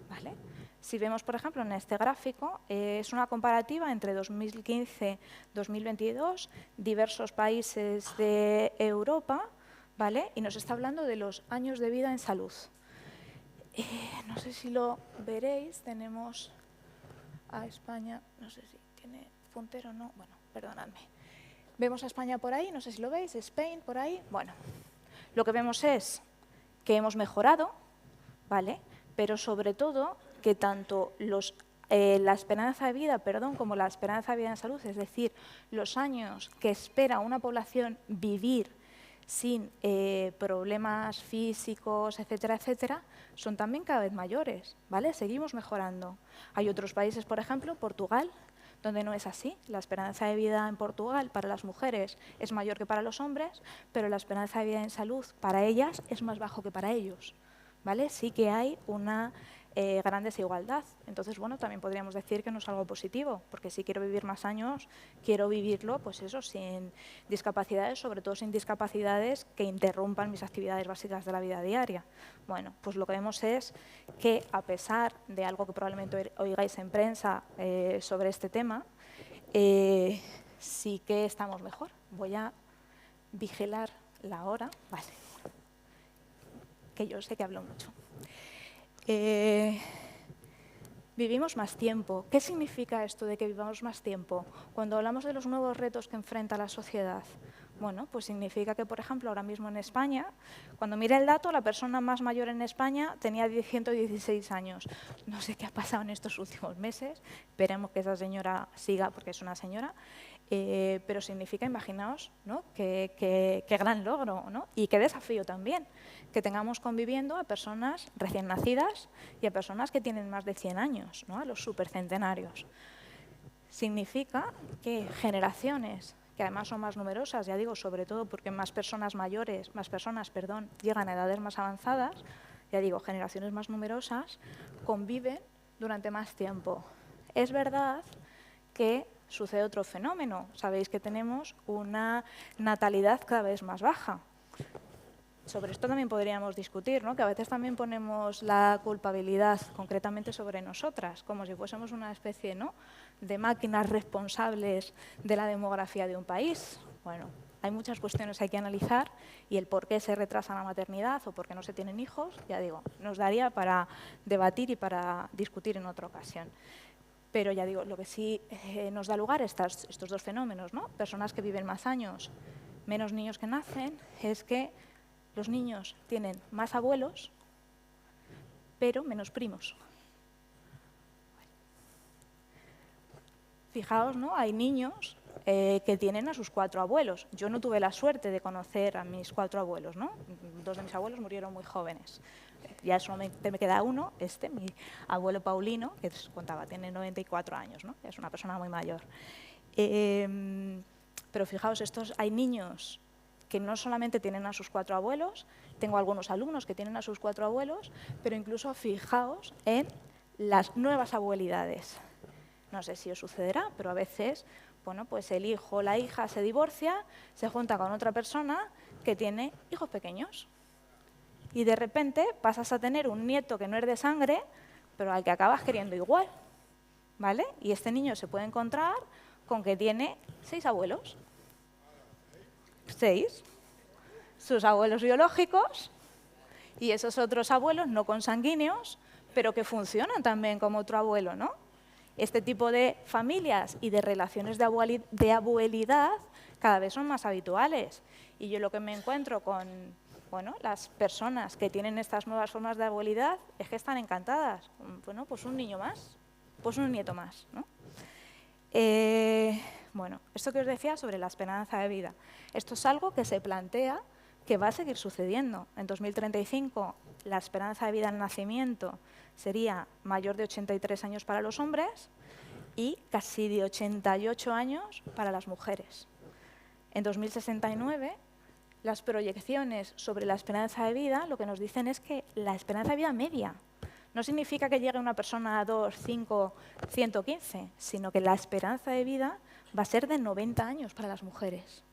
¿vale? Si vemos, por ejemplo, en este gráfico, es una comparativa entre 2015 y 2022, diversos países de Europa, ¿vale? Y nos está hablando de los años de vida en salud. No sé si lo veréis, tenemos a España, no sé si tiene puntero o no, bueno, perdonadme. Vemos a España por ahí, no sé si lo veis, Spain por ahí. Bueno, lo que vemos es que hemos mejorado, ¿vale? Pero sobre todo que tanto la esperanza de vida, como la esperanza de vida en salud, es decir, los años que espera una población vivir sin problemas físicos, etcétera, etcétera, son también cada vez mayores, ¿vale? Seguimos mejorando. Hay otros países, por ejemplo, Portugal, donde no es así. La esperanza de vida en Portugal para las mujeres es mayor que para los hombres, pero la esperanza de vida en salud para ellas es más bajo que para ellos, ¿vale? Sí que hay una gran desigualdad. Entonces, bueno, también podríamos decir que no es algo positivo, porque si quiero vivir más años, quiero vivirlo, pues eso, sin discapacidades, sobre todo sin discapacidades que interrumpan mis actividades básicas de la vida diaria. Bueno, pues lo que vemos es que, a pesar de algo que probablemente oigáis en prensa sobre este tema, sí que estamos mejor. Voy a vigilar la hora, vale, que yo sé que hablo mucho. Vivimos más tiempo. ¿Qué significa esto de que vivamos más tiempo? Cuando hablamos de los nuevos retos que enfrenta la sociedad, bueno, pues significa que, por ejemplo, ahora mismo en España, cuando mire el dato, la persona más mayor en España tenía 116 años. No sé qué ha pasado en estos últimos meses, esperemos que esa señora siga, porque es una señora, pero significa, imaginaos, ¿no?, qué gran logro, ¿no?, y qué desafío también, que tengamos conviviendo a personas recién nacidas y a personas que tienen más de 100 años, ¿no?, a los supercentenarios. Significa que generaciones que además son más numerosas, ya digo, sobre todo porque más personas, llegan a edades más avanzadas, ya digo, generaciones más numerosas, conviven durante más tiempo. Es verdad que sucede otro fenómeno. Sabéis que tenemos una natalidad cada vez más baja. Sobre esto también podríamos discutir, ¿no?, que a veces también ponemos la culpabilidad concretamente sobre nosotras, como si fuésemos una especie, ¿no?, de máquinas responsables de la demografía de un país. Bueno, hay muchas cuestiones que hay que analizar y el por qué se retrasa la maternidad o por qué no se tienen hijos, ya digo, nos daría para debatir y para discutir en otra ocasión. Pero ya digo, lo que sí nos da lugar a estos dos fenómenos, ¿no?, personas que viven más años, menos niños que nacen, es que los niños tienen más abuelos, pero menos primos. Fijaos, ¿no?, hay niños que tienen a sus 4 abuelos. Yo no tuve la suerte de conocer a mis 4 abuelos, ¿no? 2 de mis abuelos murieron muy jóvenes. Ya solamente me queda uno, mi abuelo Paulino, que os contaba, tiene 94 años, ¿no?, es una persona muy mayor. Pero fijaos, hay niños que no solamente tienen a sus 4 abuelos, tengo algunos alumnos que tienen a sus 4 abuelos, pero incluso fijaos en las nuevas abuelidades. No sé si os sucederá, pero a veces, bueno, pues el hijo o la hija se divorcia, se junta con otra persona que tiene hijos pequeños. Y de repente pasas a tener un nieto que no es de sangre, pero al que acabas queriendo igual, ¿vale? Y este niño se puede encontrar con que tiene 6 abuelos. 6. Sus abuelos biológicos y esos otros abuelos no consanguíneos, pero que funcionan también como otro abuelo, ¿no? Este tipo de familias y de relaciones de abuelidad cada vez son más habituales. Y yo lo que me encuentro con, bueno, las personas que tienen estas nuevas formas de abuelidad es que están encantadas. Bueno, pues un niño más, pues un nieto más, ¿no? Bueno, esto que os decía sobre la esperanza de vida. Esto es algo que se plantea que va a seguir sucediendo. En 2035, la esperanza de vida al nacimiento sería mayor de 83 años para los hombres y casi de 88 años para las mujeres. En 2069, las proyecciones sobre la esperanza de vida lo que nos dicen es que la esperanza de vida media no significa que llegue una persona a 2, 5, 115, sino que la esperanza de vida va a ser de 90 años para las mujeres.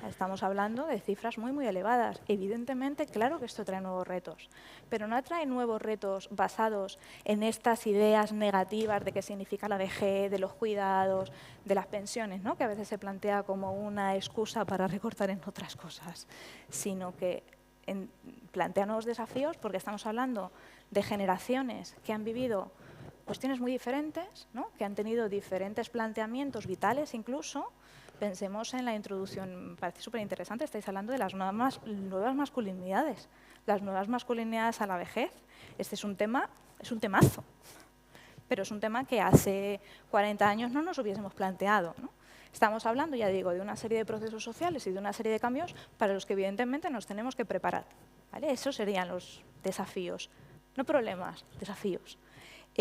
Estamos hablando de cifras muy, muy elevadas. Evidentemente, claro que esto trae nuevos retos, pero no trae nuevos retos basados en estas ideas negativas de qué significa la vejez, de los cuidados, de las pensiones, ¿no? Que a veces se plantea como una excusa para recortar en otras cosas, sino que plantea nuevos desafíos porque estamos hablando de generaciones que han vivido cuestiones muy diferentes, ¿no? Que han tenido diferentes planteamientos vitales incluso. Pensemos en la introducción, parece súper interesante, estáis hablando de las nuevas masculinidades, las nuevas masculinidades a la vejez. Este es un temazo, pero es un tema que hace 40 años no nos hubiésemos planteado, ¿no? Estamos hablando, ya digo, de una serie de procesos sociales y de una serie de cambios para los que evidentemente nos tenemos que preparar, ¿vale? Esos serían los desafíos, no problemas, desafíos.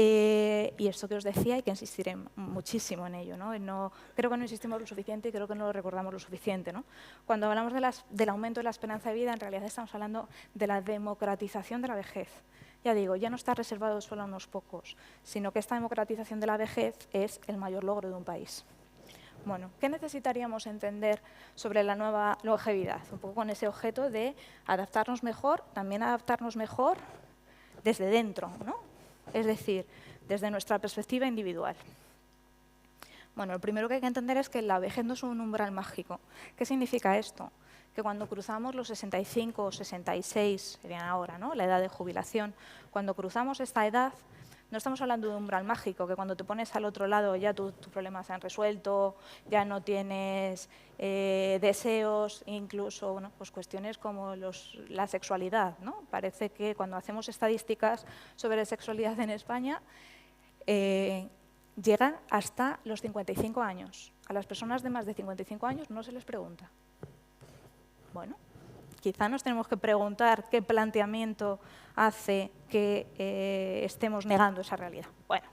Y esto que os decía, hay que insistir muchísimo en ello, ¿no? Creo que no insistimos lo suficiente y creo que no lo recordamos lo suficiente, ¿no? Cuando hablamos del aumento de la esperanza de vida, en realidad estamos hablando de la democratización de la vejez. Ya digo, ya no está reservado solo a unos pocos, sino que esta democratización de la vejez es el mayor logro de un país. Bueno, ¿qué necesitaríamos entender sobre la nueva longevidad? Un poco con ese objeto de adaptarnos mejor, también adaptarnos mejor desde dentro, ¿no? Es decir, desde nuestra perspectiva individual. Bueno, lo primero que hay que entender es que la vejez no es un umbral mágico. ¿Qué significa esto? Que cuando cruzamos los 65 o 66, serían ahora, ¿no? La edad de jubilación, cuando cruzamos esta edad, no estamos hablando de un umbral mágico, que cuando te pones al otro lado ya tus problemas se han resuelto, ya no tienes deseos, incluso bueno, pues cuestiones como la sexualidad, ¿no? Parece que cuando hacemos estadísticas sobre sexualidad en España, llegan hasta los 55 años. A las personas de más de 55 años no se les pregunta. Bueno, quizá nos tenemos que preguntar qué planteamiento hace que estemos negando esa realidad. Bueno,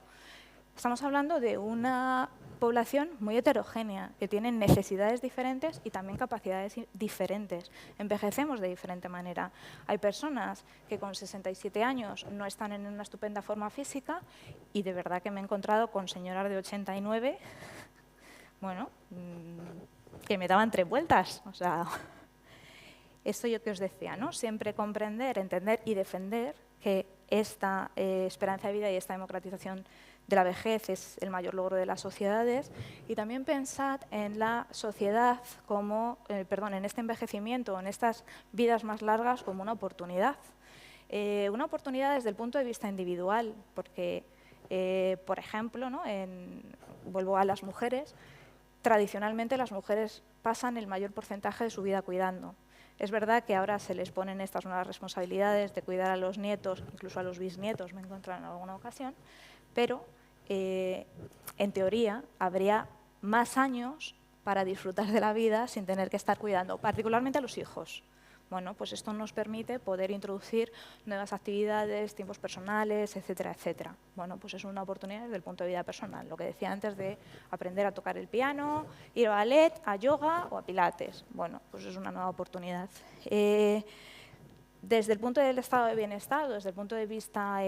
estamos hablando de una población muy heterogénea, que tiene necesidades diferentes y también capacidades diferentes. Envejecemos de diferente manera. Hay personas que con 67 años no están en una estupenda forma física y de verdad que me he encontrado con señoras de 89, bueno, que me daban 3 vueltas, o sea... Esto yo que os decía, ¿no? Siempre comprender, entender y defender que esta esperanza de vida y esta democratización de la vejez es el mayor logro de las sociedades y también pensad en la sociedad como, en este envejecimiento, en estas vidas más largas como una oportunidad. Una oportunidad desde el punto de vista individual, porque, por ejemplo, ¿no? Vuelvo a las mujeres, tradicionalmente las mujeres pasan el mayor porcentaje de su vida cuidando. Es verdad que ahora se les ponen estas nuevas responsabilidades de cuidar a los nietos, incluso a los bisnietos, me he encontrado en alguna ocasión, pero en teoría habría más años para disfrutar de la vida sin tener que estar cuidando, particularmente a los hijos. Bueno, pues esto nos permite poder introducir nuevas actividades, tiempos personales, etcétera, etcétera. Bueno, pues es una oportunidad desde el punto de vista personal, lo que decía antes de aprender a tocar el piano, ir a ballet, a yoga o a pilates. Bueno, pues es una nueva oportunidad. Desde el punto del estado de bienestar, desde el punto de vista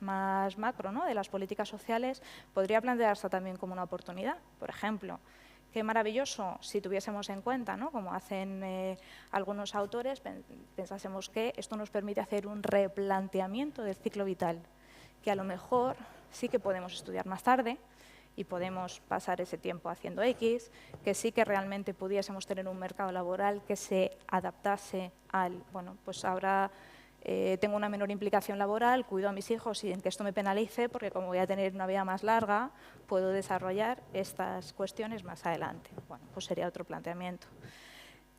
más macro, ¿no?, de las políticas sociales, podría plantearse también como una oportunidad. Por ejemplo, qué maravilloso si tuviésemos en cuenta, ¿no?, como hacen algunos autores, pensásemos que esto nos permite hacer un replanteamiento del ciclo vital, que a lo mejor sí que podemos estudiar más tarde, y podemos pasar ese tiempo haciendo X, que sí que realmente pudiésemos tener un mercado laboral que se adaptase al, bueno, pues ahora tengo una menor implicación laboral, cuido a mis hijos sin que esto me penalice, porque como voy a tener una vida más larga, puedo desarrollar estas cuestiones más adelante. Bueno, pues sería otro planteamiento.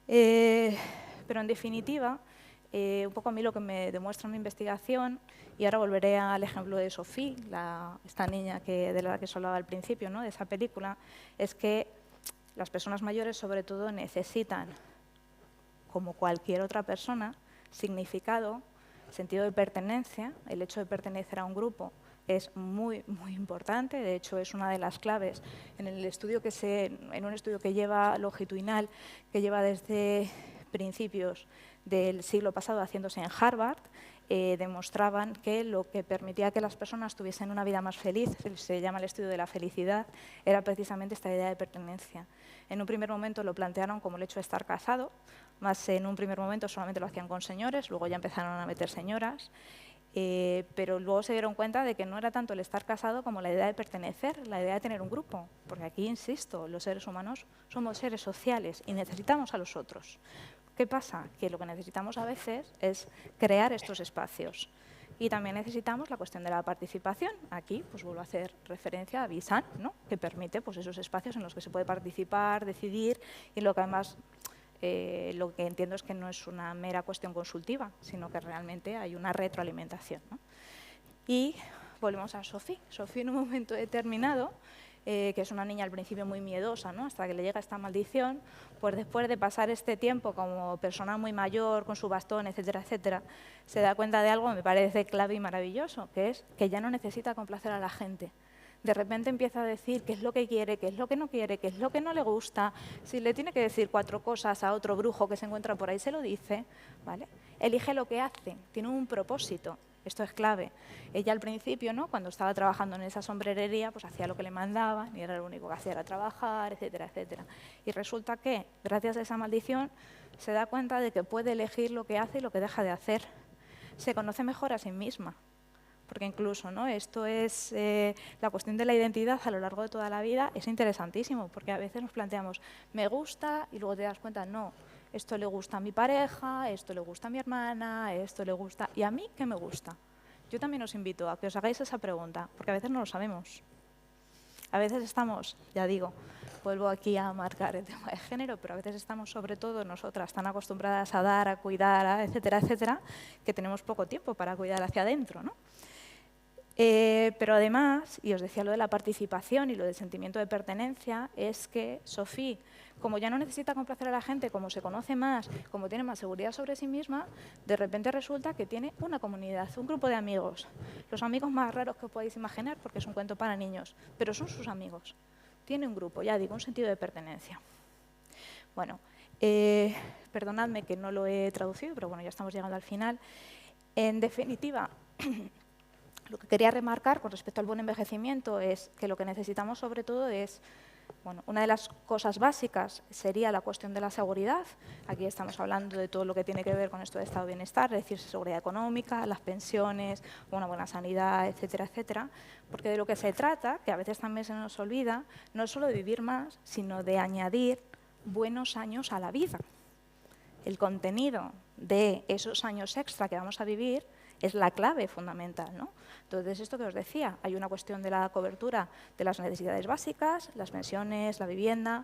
Pero en definitiva, un poco a mí lo que me demuestra mi investigación, y ahora volveré al ejemplo de Sophie, esta niña de la que os hablaba al principio, ¿no?, de esa película, es que las personas mayores sobre todo necesitan, como cualquier otra persona, significado, sentido de pertenencia. El hecho de pertenecer a un grupo es muy, muy importante. De hecho, es una de las claves en un estudio que lleva longitudinal, que lleva desde principios del siglo pasado haciéndose en Harvard, demostraban que lo que permitía que las personas tuviesen una vida más feliz, se llama el estudio de la felicidad, era precisamente esta idea de pertenencia. En un primer momento lo plantearon como el hecho de estar casado, más en un primer momento solamente lo hacían con señores, luego ya empezaron a meter señoras, pero luego se dieron cuenta de que no era tanto el estar casado como la idea de pertenecer, la idea de tener un grupo, porque aquí, insisto, los seres humanos somos seres sociales y necesitamos a los otros. ¿Qué pasa? Que lo que necesitamos a veces es crear estos espacios. Y también necesitamos la cuestión de la participación. Aquí pues vuelvo a hacer referencia a Visan, ¿no?, que permite pues, esos espacios en los que se puede participar, decidir, y lo que además lo que entiendo es que no es una mera cuestión consultiva, sino que realmente hay una retroalimentación, ¿no? Y volvemos a Sophie. Sophie en un momento determinado, que es una niña al principio muy miedosa, ¿no?, hasta que le llega esta maldición, pues después de pasar este tiempo como persona muy mayor, con su bastón, etcétera, etcétera, se da cuenta de algo que me parece clave y maravilloso, que es que ya no necesita complacer a la gente. De repente empieza a decir qué es lo que quiere, qué es lo que no quiere, qué es lo que no le gusta. Si le tiene que decir 4 cosas a otro brujo que se encuentra por ahí, se lo dice, ¿vale? Elige lo que hace, tiene un propósito. Esto es clave. Ella al principio, ¿no?, cuando estaba trabajando en esa sombrerería, pues hacía lo que le mandaban y era lo único que hacía era trabajar, etcétera, etcétera. Y resulta que, gracias a esa maldición, se da cuenta de que puede elegir lo que hace y lo que deja de hacer. Se conoce mejor a sí misma. Porque incluso, ¿no?, esto es la cuestión de la identidad a lo largo de toda la vida, es interesantísimo, porque a veces nos planteamos, me gusta, y luego te das cuenta, no, esto le gusta a mi pareja, esto le gusta a mi hermana, esto le gusta, ¿y a mí qué me gusta? Yo también os invito a que os hagáis esa pregunta, porque a veces no lo sabemos. A veces estamos, ya digo, vuelvo aquí a marcar el tema de género, pero a veces estamos, sobre todo nosotras, tan acostumbradas a dar, a cuidar, etcétera, etcétera, que tenemos poco tiempo para cuidar hacia adentro, ¿no? Pero además, y os decía lo de la participación y lo del sentimiento de pertenencia, es que Sophie, como ya no necesita complacer a la gente, como se conoce más, como tiene más seguridad sobre sí misma, de repente resulta que tiene una comunidad, un grupo de amigos. Los amigos más raros que os podéis imaginar, porque es un cuento para niños, pero son sus amigos. Tiene un grupo, ya digo, un sentido de pertenencia. Bueno, perdonadme que no lo he traducido, pero bueno, ya estamos llegando al final. En definitiva, lo que quería remarcar con respecto al buen envejecimiento es que lo que necesitamos sobre todo es, bueno, una de las cosas básicas sería la cuestión de la seguridad. Aquí estamos hablando de todo lo que tiene que ver con esto de estado de bienestar, es decir, seguridad económica, las pensiones, una buena sanidad, etcétera, etcétera. Porque de lo que se trata, que a veces también se nos olvida, no es solo de vivir más, sino de añadir buenos años a la vida. El contenido de esos años extra que vamos a vivir es la clave fundamental, ¿no? Entonces, esto que os decía, hay una cuestión de la cobertura de las necesidades básicas, las pensiones, la vivienda,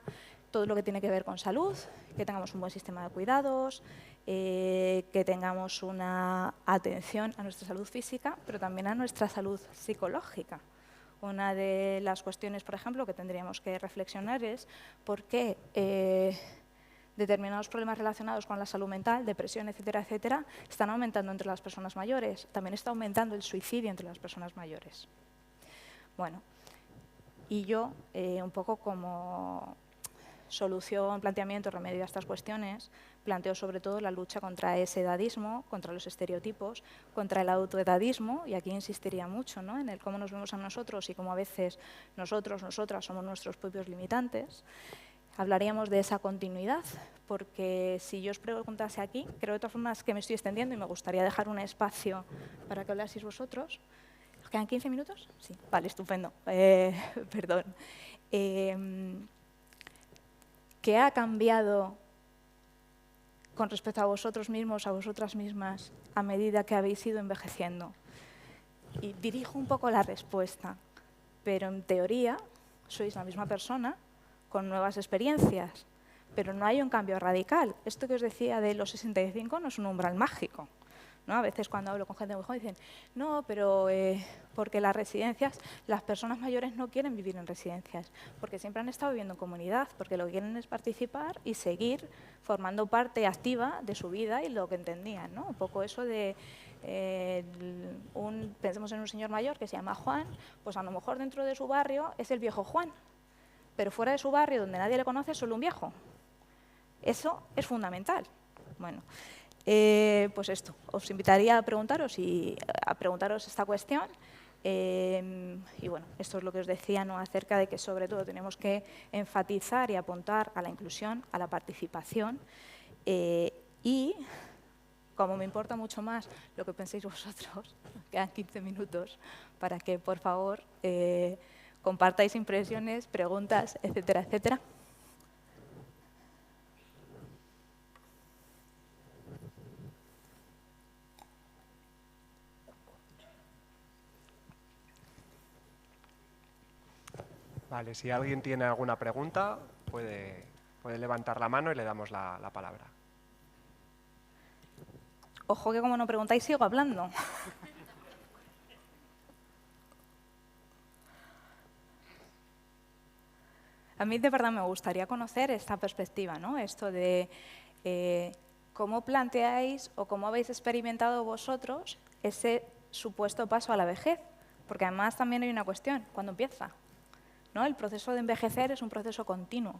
todo lo que tiene que ver con salud, que tengamos un buen sistema de cuidados, que tengamos una atención a nuestra salud física, pero también a nuestra salud psicológica. Una de las cuestiones, por ejemplo, que tendríamos que reflexionar es por qué determinados problemas relacionados con la salud mental, depresión, etcétera, etcétera, están aumentando entre las personas mayores. También está aumentando el suicidio entre las personas mayores. Bueno, y yo, un poco como solución, planteamiento, remedio a estas cuestiones, planteo sobre todo la lucha contra ese edadismo, contra los estereotipos, contra el autoedadismo, y aquí insistiría mucho, ¿no?, en el cómo nos vemos a nosotros y cómo a veces nosotros, nosotras somos nuestros propios limitantes. Hablaríamos de esa continuidad, porque si yo os preguntase aquí, creo de todas formas que me estoy extendiendo y me gustaría dejar un espacio para que hablaseis vosotros. ¿Os quedan 15 minutos? Sí, vale, estupendo. Perdón. ¿Qué ha cambiado con respecto a vosotros mismos, a vosotras mismas, a medida que habéis ido envejeciendo? Y dirijo un poco la respuesta, pero en teoría sois la misma persona con nuevas experiencias, pero no hay un cambio radical. Esto que os decía de los 65 no es un umbral mágico, ¿no? A veces cuando hablo con gente muy joven dicen, no, pero porque las residencias, las personas mayores no quieren vivir en residencias, porque siempre han estado viviendo en comunidad, porque lo que quieren es participar y seguir formando parte activa de su vida y lo que entendían, ¿no? Un poco eso de, pensemos en un señor mayor que se llama Juan, pues a lo mejor dentro de su barrio es el viejo Juan, pero fuera de su barrio, donde nadie le conoce, es solo un viejo. Eso es fundamental. Bueno, pues esto, os invitaría a preguntaros esta cuestión. Y bueno, esto es lo que os decía, ¿no?, acerca de que sobre todo tenemos que enfatizar y apuntar a la inclusión, a la participación y, como me importa mucho más lo que penséis vosotros, quedan 15 minutos para que, por favor, compartáis impresiones, preguntas, etcétera, etcétera.
Vale, si alguien tiene alguna pregunta, puede levantar la mano y le damos la palabra.
Ojo que como no preguntáis, sigo hablando. A mí de verdad me gustaría conocer esta perspectiva, ¿no? Esto de cómo planteáis o cómo habéis experimentado vosotros ese supuesto paso a la vejez. Porque además también hay una cuestión, ¿cuándo empieza? ¿No? El proceso de envejecer es un proceso continuo.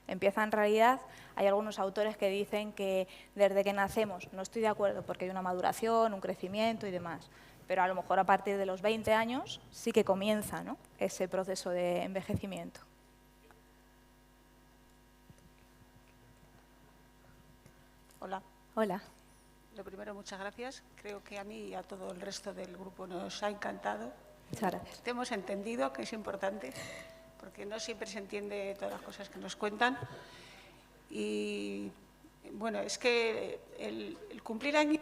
Empieza en realidad, hay algunos autores que dicen que desde que nacemos, no estoy de acuerdo porque hay una maduración, un crecimiento y demás, pero a lo mejor a partir de los 20 años sí que comienza, ¿no?, ese proceso de envejecimiento.
Hola.
Hola.
Lo primero, muchas gracias. Creo que a mí y a todo el resto del grupo nos ha encantado.
Muchas gracias.
Te hemos entendido, que es importante, porque no siempre se entiende todas las cosas que nos cuentan. Y, bueno, es que el cumplir años,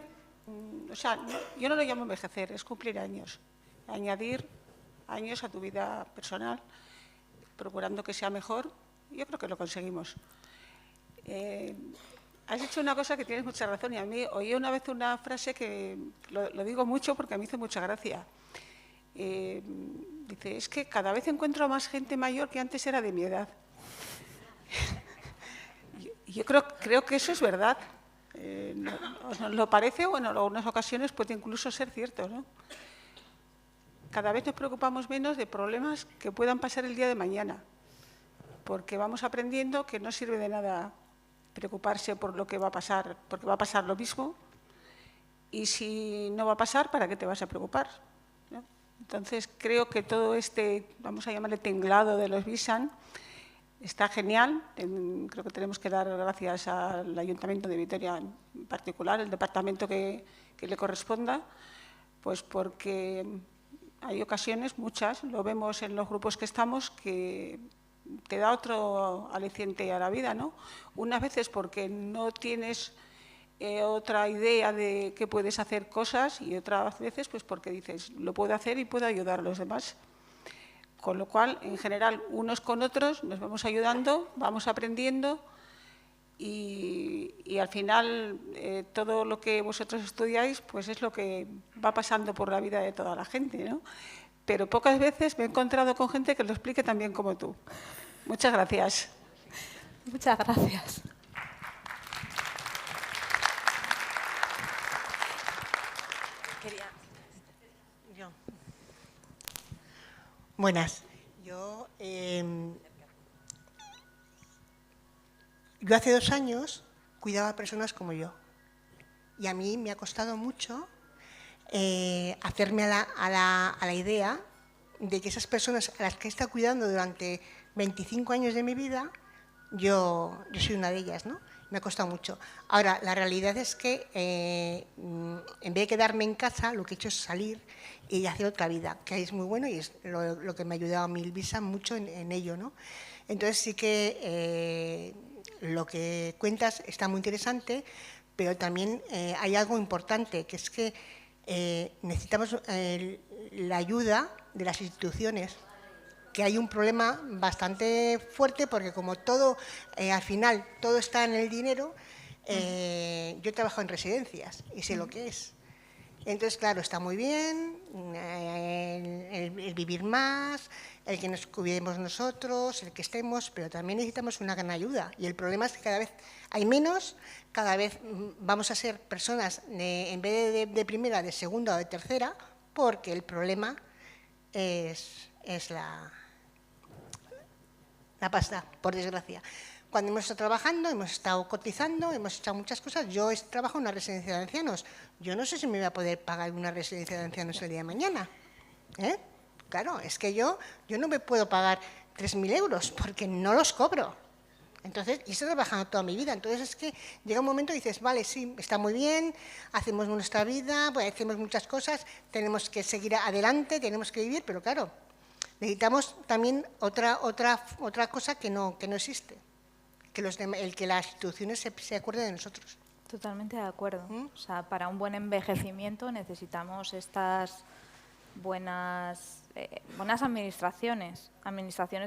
o sea, yo no lo llamo envejecer, es cumplir años. Añadir años a tu vida personal, procurando que sea mejor. Yo creo que lo conseguimos. Has dicho una cosa que tienes mucha razón, y a mí oí una vez una frase que lo digo mucho porque a mí hizo mucha gracia. Dice, es que cada vez encuentro más gente mayor que antes era de mi edad. Yo creo que eso es verdad. ¿Os lo parece? Bueno, en algunas ocasiones puede incluso ser cierto, ¿no? Cada vez nos preocupamos menos de problemas que puedan pasar el día de mañana, porque vamos aprendiendo que no sirve de nada preocuparse por lo que va a pasar, porque va a pasar lo mismo, y si no va a pasar, ¿para qué te vas a preocupar? ¿No? Entonces, creo que todo este, vamos a llamarle tinglado de los Visan, está genial. Creo que tenemos que dar gracias al Ayuntamiento de Vitoria en particular, el departamento que le corresponda, pues porque hay ocasiones, muchas, lo vemos en los grupos que estamos, que te da otro aliciente a la vida, ¿no? Unas veces porque no tienes otra idea de que puedes hacer cosas, y otras veces pues porque dices, lo puedo hacer y puedo ayudar a los demás. Con lo cual, en general, unos con otros nos vamos ayudando, vamos aprendiendo y al final todo lo que vosotros estudiáis pues es lo que va pasando por la vida de toda la gente, ¿no? Pero pocas veces me he encontrado con gente que lo explique tan bien como tú. Muchas gracias.
Muchas gracias.
Buenas. Yo hace 2 años cuidaba a personas como yo. Y a mí me ha costado mucho hacerme a la idea de que esas personas a las que he estado cuidando durante 25 años de mi vida, yo soy una de ellas, ¿no? Me ha costado mucho. Ahora, la realidad es que en vez de quedarme en casa, lo que he hecho es salir y hacer otra vida, que es muy bueno y es lo que me ha ayudado a mi Elvisa mucho en ello, ¿no? Entonces sí que lo que cuentas está muy interesante, pero también hay algo importante, que es que necesitamos la ayuda de las instituciones, que hay un problema bastante fuerte porque como todo, al final, todo está en el dinero. Yo he trabajado en residencias y sé lo que es. Entonces, claro, está muy bien el vivir más, el que nos cuidemos nosotros, el que estemos, pero también necesitamos una gran ayuda. Y el problema es que cada vez hay menos, cada vez vamos a ser personas, en vez de primera, de segunda o de tercera, porque el problema es la pasta, por desgracia. Cuando hemos estado trabajando, hemos estado cotizando, hemos hecho muchas cosas. Yo trabajo en una residencia de ancianos. Yo no sé si me voy a poder pagar una residencia de ancianos el día de mañana. Claro, es que yo no me puedo pagar 3.000 euros porque no los cobro. Entonces, y estoy trabajando toda mi vida. Entonces es que llega un momento y dices, vale, sí, está muy bien, hacemos nuestra vida, pues hacemos muchas cosas, tenemos que seguir adelante, tenemos que vivir, pero claro, necesitamos también otra cosa que no existe, que las instituciones se acuerden de nosotros.
Totalmente de acuerdo. O sea, para un buen envejecimiento necesitamos estas buenas administraciones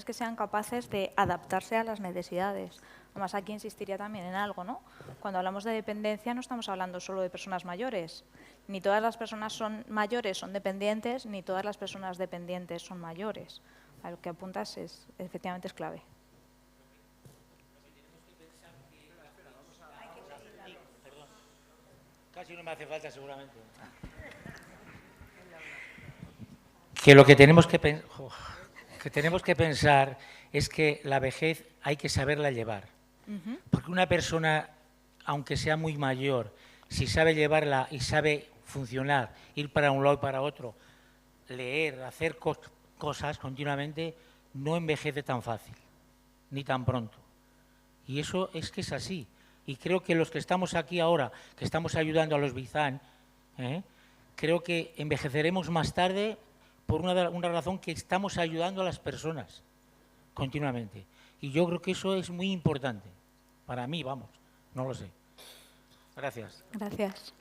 que sean capaces de adaptarse a las necesidades. Además, aquí insistiría también en algo, ¿no? Cuando hablamos de dependencia no estamos hablando solo de personas mayores. Ni todas las personas mayores son dependientes, ni todas las personas dependientes son mayores. A lo que apuntas efectivamente es clave.
Casi no me hace falta, seguramente. Que lo que tenemos que pensar es que la vejez hay que saberla llevar. Porque una persona, aunque sea muy mayor, si sabe llevarla y sabe funcionar, ir para un lado y para otro, leer, hacer cosas continuamente, no envejece tan fácil, ni tan pronto. Y eso es que es así. Y creo que los que estamos aquí ahora, que estamos ayudando a los Bizán, creo que envejeceremos más tarde por una razón, que estamos ayudando a las personas continuamente. Y yo creo que eso es muy importante. Para mí, vamos, no lo sé. Gracias.
Gracias.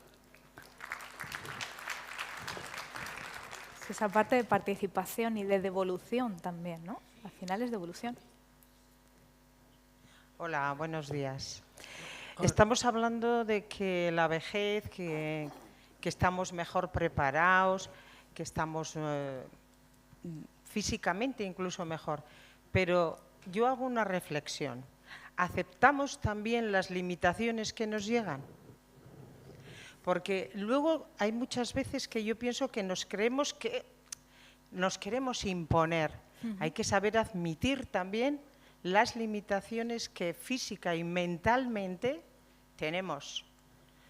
Esa parte de participación y de devolución también, ¿no? Al final es devolución.
Hola, buenos días. Estamos hablando de que la vejez, que estamos mejor preparados, que estamos físicamente incluso mejor, pero yo hago una reflexión. ¿Aceptamos también las limitaciones que nos llegan? Porque luego hay muchas veces que yo pienso que nos queremos imponer. Hay que saber admitir también las limitaciones que física y mentalmente tenemos.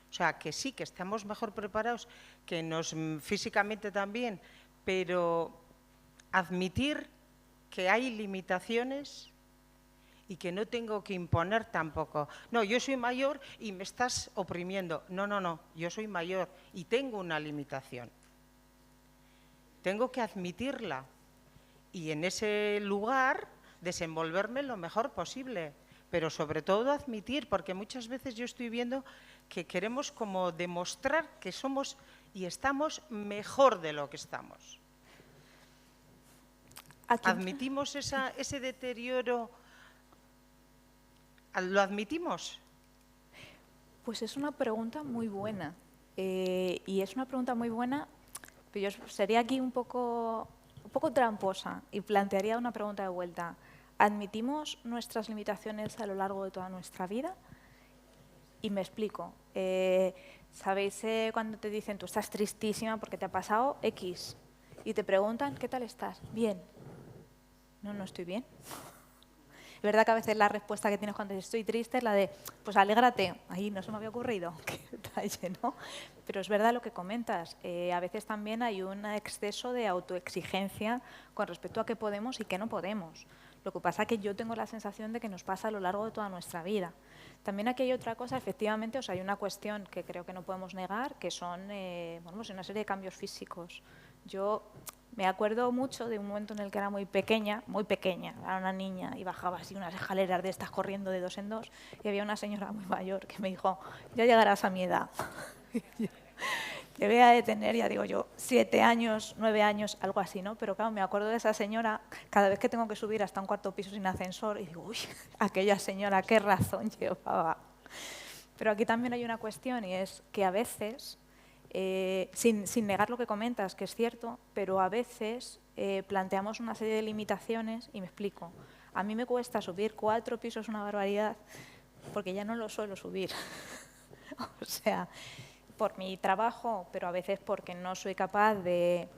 O sea, que sí, que estamos mejor preparados, que físicamente también, pero admitir que hay limitaciones y que no tengo que imponer tampoco. No, yo soy mayor y me estás oprimiendo. No, yo soy mayor y tengo una limitación. Tengo que admitirla y en ese lugar desenvolverme lo mejor posible, pero sobre todo admitir, porque muchas veces yo estoy viendo que queremos como demostrar que somos y estamos mejor de lo que estamos. ¿Admitimos ese deterioro? ¿Lo admitimos?
Pues es una pregunta muy buena. Y es una pregunta muy buena, pero yo sería aquí un poco tramposa y plantearía una pregunta de vuelta. ¿Admitimos nuestras limitaciones a lo largo de toda nuestra vida? Y me explico. ¿Sabéis cuando te dicen tú estás tristísima porque te ha pasado X? Y te preguntan, ¿qué tal estás? Bien. No estoy bien. Es verdad que a veces la respuesta que tienes cuando estoy triste es la de, pues alégrate, ahí no se me había ocurrido, qué detalle, ¿no? Pero es verdad lo que comentas, a veces también hay un exceso de autoexigencia con respecto a qué podemos y qué no podemos. Lo que pasa es que yo tengo la sensación de que nos pasa a lo largo de toda nuestra vida. También aquí hay otra cosa, efectivamente, o sea, hay una cuestión que creo que no podemos negar, que son bueno, pues una serie de cambios físicos. Yo me acuerdo mucho de un momento en el que era muy pequeña, era una niña y bajaba así unas escaleras de estas corriendo de 2 en 2 y había una señora muy mayor que me dijo, ya llegarás a mi edad. Debía de tener, ya digo yo, 7 años, 9 años, algo así, ¿no? Pero claro, me acuerdo de esa señora cada vez que tengo que subir hasta un 4.º piso sin ascensor y digo, uy, aquella señora, qué razón llevaba. Pero aquí también hay una cuestión y es que a veces, sin negar lo que comentas, que es cierto, pero a veces planteamos una serie de limitaciones y me explico. A mí me cuesta subir 4 pisos una barbaridad porque ya no lo suelo subir. O sea, por mi trabajo, pero a veces porque no soy capaz de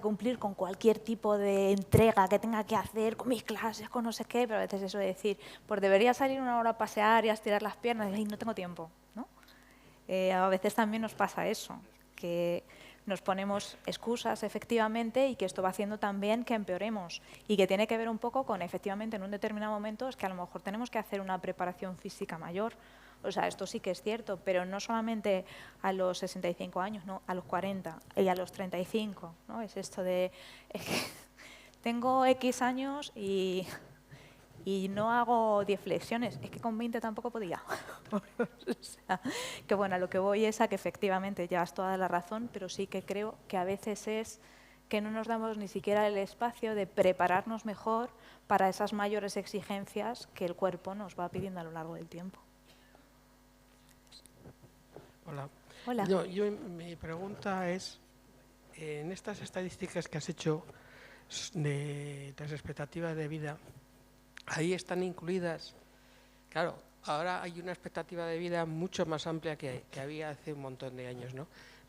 cumplir con cualquier tipo de entrega que tenga que hacer, con mis clases, con no sé qué, pero a veces eso de decir, pues debería salir una hora a pasear y a estirar las piernas, y no tengo tiempo, ¿no? A veces también nos pasa eso, que nos ponemos excusas efectivamente y que esto va haciendo también que empeoremos y que tiene que ver un poco con efectivamente en un determinado momento es que a lo mejor tenemos que hacer una preparación física mayor. O sea, esto sí que es cierto, pero no solamente a los 65 años, no, a los 40 y a los 35, ¿no? Es esto de, es que tengo X años y no hago 10 flexiones, es que con 20 tampoco podía. O sea, que bueno, a lo que voy es a que efectivamente llevas toda la razón, pero sí que creo que a veces es que no nos damos ni siquiera el espacio de prepararnos mejor para esas mayores exigencias que el cuerpo nos va pidiendo a lo largo del tiempo.
Hola.
Hola.
Mi pregunta es, en estas estadísticas que has hecho de las expectativas de vida, ahí están incluidas, claro, ahora hay una expectativa de vida mucho más amplia que había hace un montón de años, ¿no?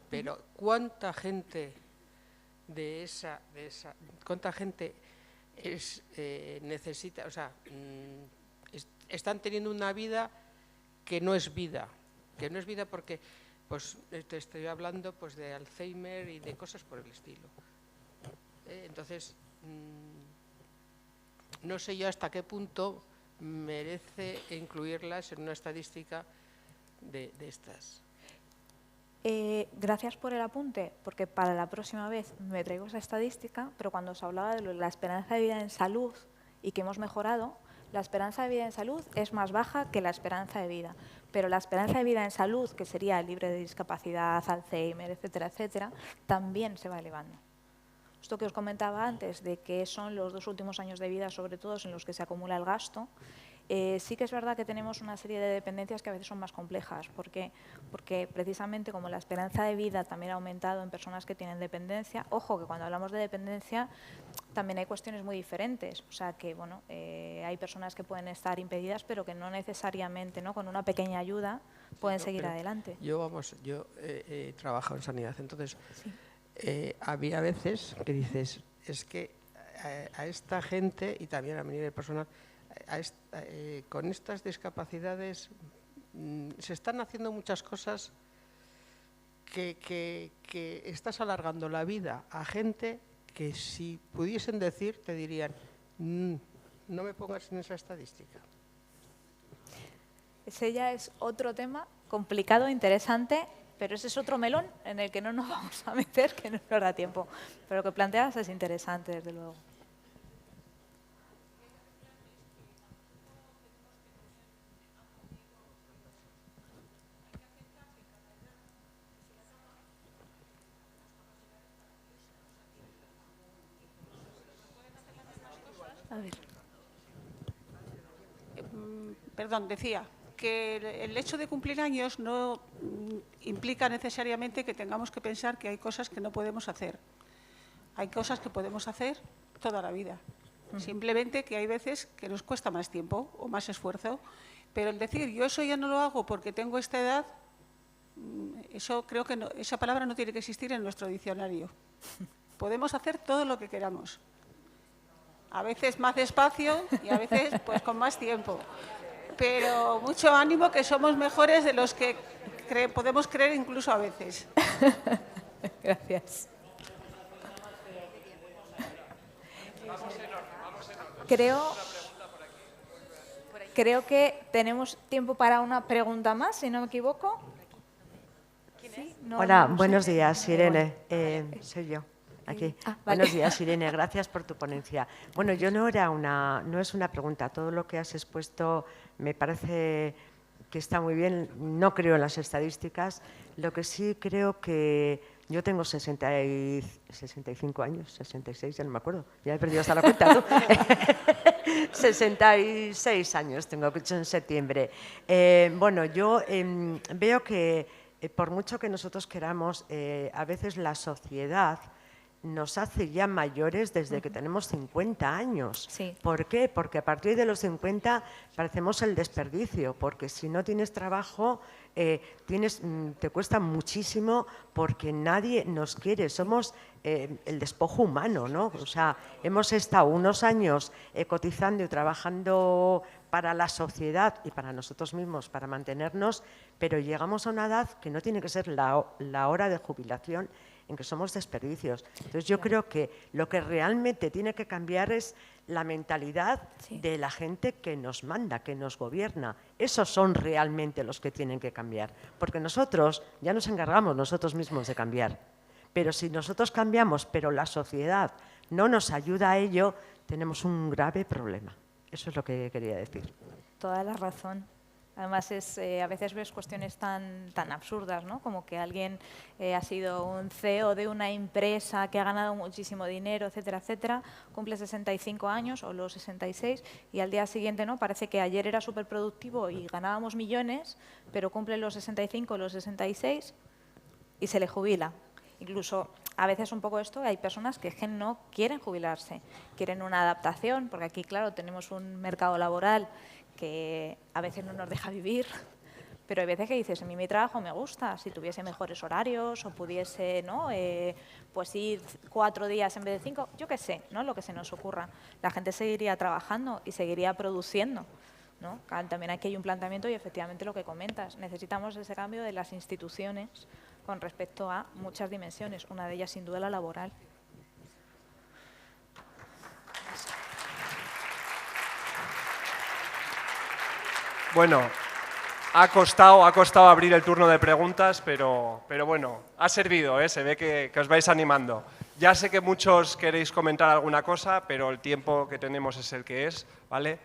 Pero ¿cuánta gente cuánta gente necesita, o sea, están teniendo una vida que no es vida? Que no es vida porque pues, te estoy hablando pues, de Alzheimer y de cosas por el estilo. Entonces, no sé yo hasta qué punto merece incluirlas en una estadística de estas.
Gracias por el apunte, porque para la próxima vez me traigo esa estadística, pero cuando os hablaba de la esperanza de vida en salud y que hemos mejorado, la esperanza de vida en salud es más baja que la esperanza de vida. Pero la esperanza de vida en salud, que sería libre de discapacidad, Alzheimer, etcétera, etcétera, también se va elevando. Esto que os comentaba antes, de que son los 2 últimos años de vida, sobre todo, en los que se acumula el gasto, sí que es verdad que tenemos una serie de dependencias que a veces son más complejas. ¿Por qué? Porque precisamente como la esperanza de vida también ha aumentado en personas que tienen dependencia, ojo que cuando hablamos de dependencia también hay cuestiones muy diferentes. O sea que bueno, hay personas que pueden estar impedidas, pero que no necesariamente, ¿no? Con una pequeña ayuda pueden seguir adelante.
Yo he trabajado en sanidad, entonces había veces que dices, es que a esta gente y también a nivel personal, con estas discapacidades se están haciendo muchas cosas que estás alargando la vida a gente que si pudiesen decir te dirían no me pongas en esa estadística.
Ese ya es otro tema complicado, interesante, pero ese es otro melón en el que no nos vamos a meter, que no nos da tiempo. Pero lo que planteas es interesante, desde luego. A ver.
Perdón, decía que el hecho de cumplir años no implica necesariamente que tengamos que pensar que hay cosas que no podemos hacer. Hay cosas que podemos hacer toda la vida. Simplemente que hay veces que nos cuesta más tiempo o más esfuerzo, pero el decir yo eso ya no lo hago porque tengo esta edad, eso creo que no, esa palabra no tiene que existir en nuestro diccionario. Podemos hacer todo lo que queramos. A veces más despacio y a veces pues con más tiempo. Pero mucho ánimo, que somos mejores de los que podemos creer incluso a veces.
Gracias. Creo que tenemos tiempo para una pregunta más, si no me equivoco. ¿Sí?
Hola,
no sé.
buenos días, Irene. Soy yo, aquí.
Vale.
Buenos días, Irene. Gracias por tu ponencia. Bueno, yo no es una pregunta. Todo lo que has expuesto me parece que está muy bien. No creo en las estadísticas. Lo que sí creo que yo tengo 65 años, 66, ya no me acuerdo. Ya he perdido hasta la cuenta, ¿no? 66 años tengo, en septiembre. Bueno, yo veo que por mucho que nosotros queramos, a veces la sociedad nos hace ya mayores desde que tenemos 50 años.
Sí.
¿Por qué? Porque a partir de los 50 parecemos el desperdicio, porque si no tienes trabajo, te cuesta muchísimo porque nadie nos quiere. Somos el despojo humano, ¿no? O sea, hemos estado unos años cotizando y trabajando para la sociedad y para nosotros mismos, para mantenernos, pero llegamos a una edad que no tiene que ser la hora de jubilación, en que somos desperdicios. Entonces yo creo que lo que realmente tiene que cambiar es la mentalidad de la gente que nos manda, que nos gobierna. Esos son realmente los que tienen que cambiar, porque nosotros ya nos encargamos nosotros mismos de cambiar. Pero si nosotros cambiamos, pero la sociedad no nos ayuda a ello, tenemos un grave problema. Eso es lo que quería decir.
Toda la razón. Además, a veces ves cuestiones tan absurdas, ¿no? Como que alguien ha sido un CEO de una empresa que ha ganado muchísimo dinero, etcétera, etcétera, cumple 65 años o los 66 y al día siguiente, ¿no? Parece que ayer era súper productivo y ganábamos millones, pero cumple los 65 o los 66 y se le jubila. Incluso a veces un poco esto, hay personas que no quieren jubilarse, quieren una adaptación, porque aquí, claro, tenemos un mercado laboral que a veces no nos deja vivir, pero hay veces que dices, a mí mi trabajo me gusta, si tuviese mejores horarios o pudiese, ¿no? Pues ir 4 días en vez de 5, yo qué sé, ¿no? Lo que se nos ocurra. La gente seguiría trabajando y seguiría produciendo, ¿no? También aquí hay un planteamiento y efectivamente lo que comentas, necesitamos ese cambio de las instituciones con respecto a muchas dimensiones, una de ellas sin duda la laboral.
Bueno, ha costado abrir el turno de preguntas, pero bueno, ha servido, ¿eh? Se ve que os vais animando. Ya sé que muchos queréis comentar alguna cosa, pero el tiempo que tenemos es el que es, ¿vale?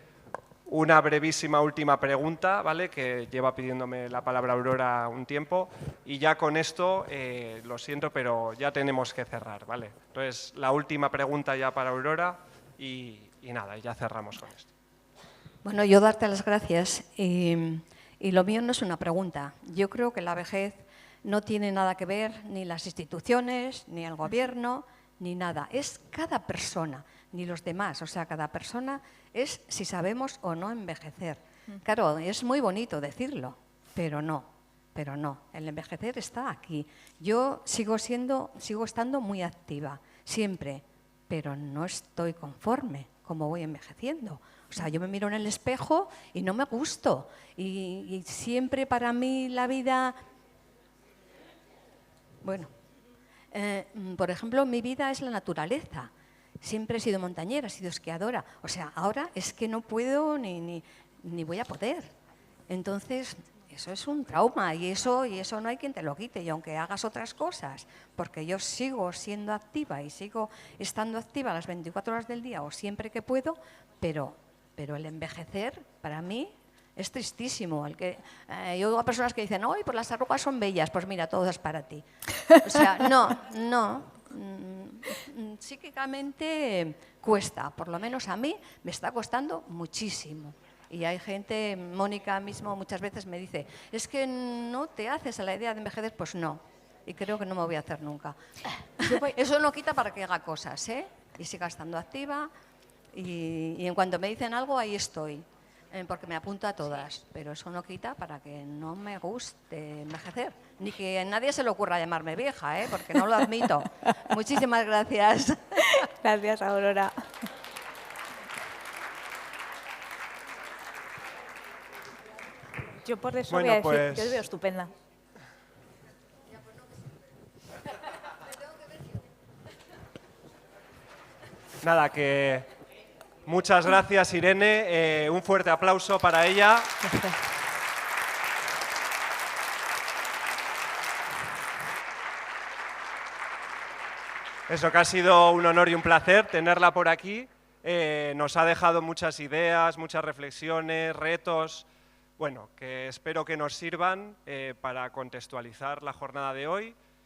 Una brevísima última pregunta, ¿vale? Que lleva pidiéndome la palabra Aurora un tiempo, y ya con esto, lo siento, pero ya tenemos que cerrar, ¿vale? Entonces, la última pregunta ya para Aurora y nada, ya cerramos con esto.
Bueno, yo darte las gracias y lo mío no es una pregunta. Yo creo que la vejez no tiene nada que ver ni las instituciones, ni el gobierno, ni nada. Es cada persona, ni los demás. O sea, cada persona es si sabemos o no envejecer. Claro, es muy bonito decirlo, pero no. El envejecer está aquí. Yo sigo estando muy activa, siempre, pero no estoy conforme como voy envejeciendo. O sea, yo me miro en el espejo y no me gusto. Y siempre para mí la vida... Bueno, por ejemplo, mi vida es la naturaleza. Siempre he sido montañera, he sido esquiadora. O sea, ahora es que no puedo ni voy a poder. Entonces, eso es un trauma y eso no hay quien te lo quite. Y aunque hagas otras cosas, porque yo sigo siendo activa y sigo estando activa las 24 horas del día o siempre que puedo, pero el envejecer, para mí, es tristísimo. Yo oigo a personas que dicen, ¡ay, pues las arrugas son bellas! Pues mira, todo es para ti. O sea, no. Psíquicamente cuesta, por lo menos a mí me está costando muchísimo. Y hay gente, Mónica mismo muchas veces me dice, es que no te haces a la idea de envejecer, pues no. Y creo que no me voy a hacer nunca. Eso no quita para que haga cosas, ¿eh? Y siga estando activa. Y en cuanto me dicen algo, ahí estoy, porque me apunto a todas. Pero eso no quita para que no me guste envejecer. Ni que a nadie se le ocurra llamarme vieja, porque no lo admito. Muchísimas gracias.
Gracias, Aurora. Yo por eso
Bueno,
voy a decir,
pues-
yo os veo estupenda.
Nada, que muchas gracias, Irene. Un fuerte aplauso para ella. Eso, que ha sido un honor y un placer tenerla por aquí. Nos ha dejado muchas ideas, muchas reflexiones, retos, bueno, que espero que nos sirvan para contextualizar la jornada de hoy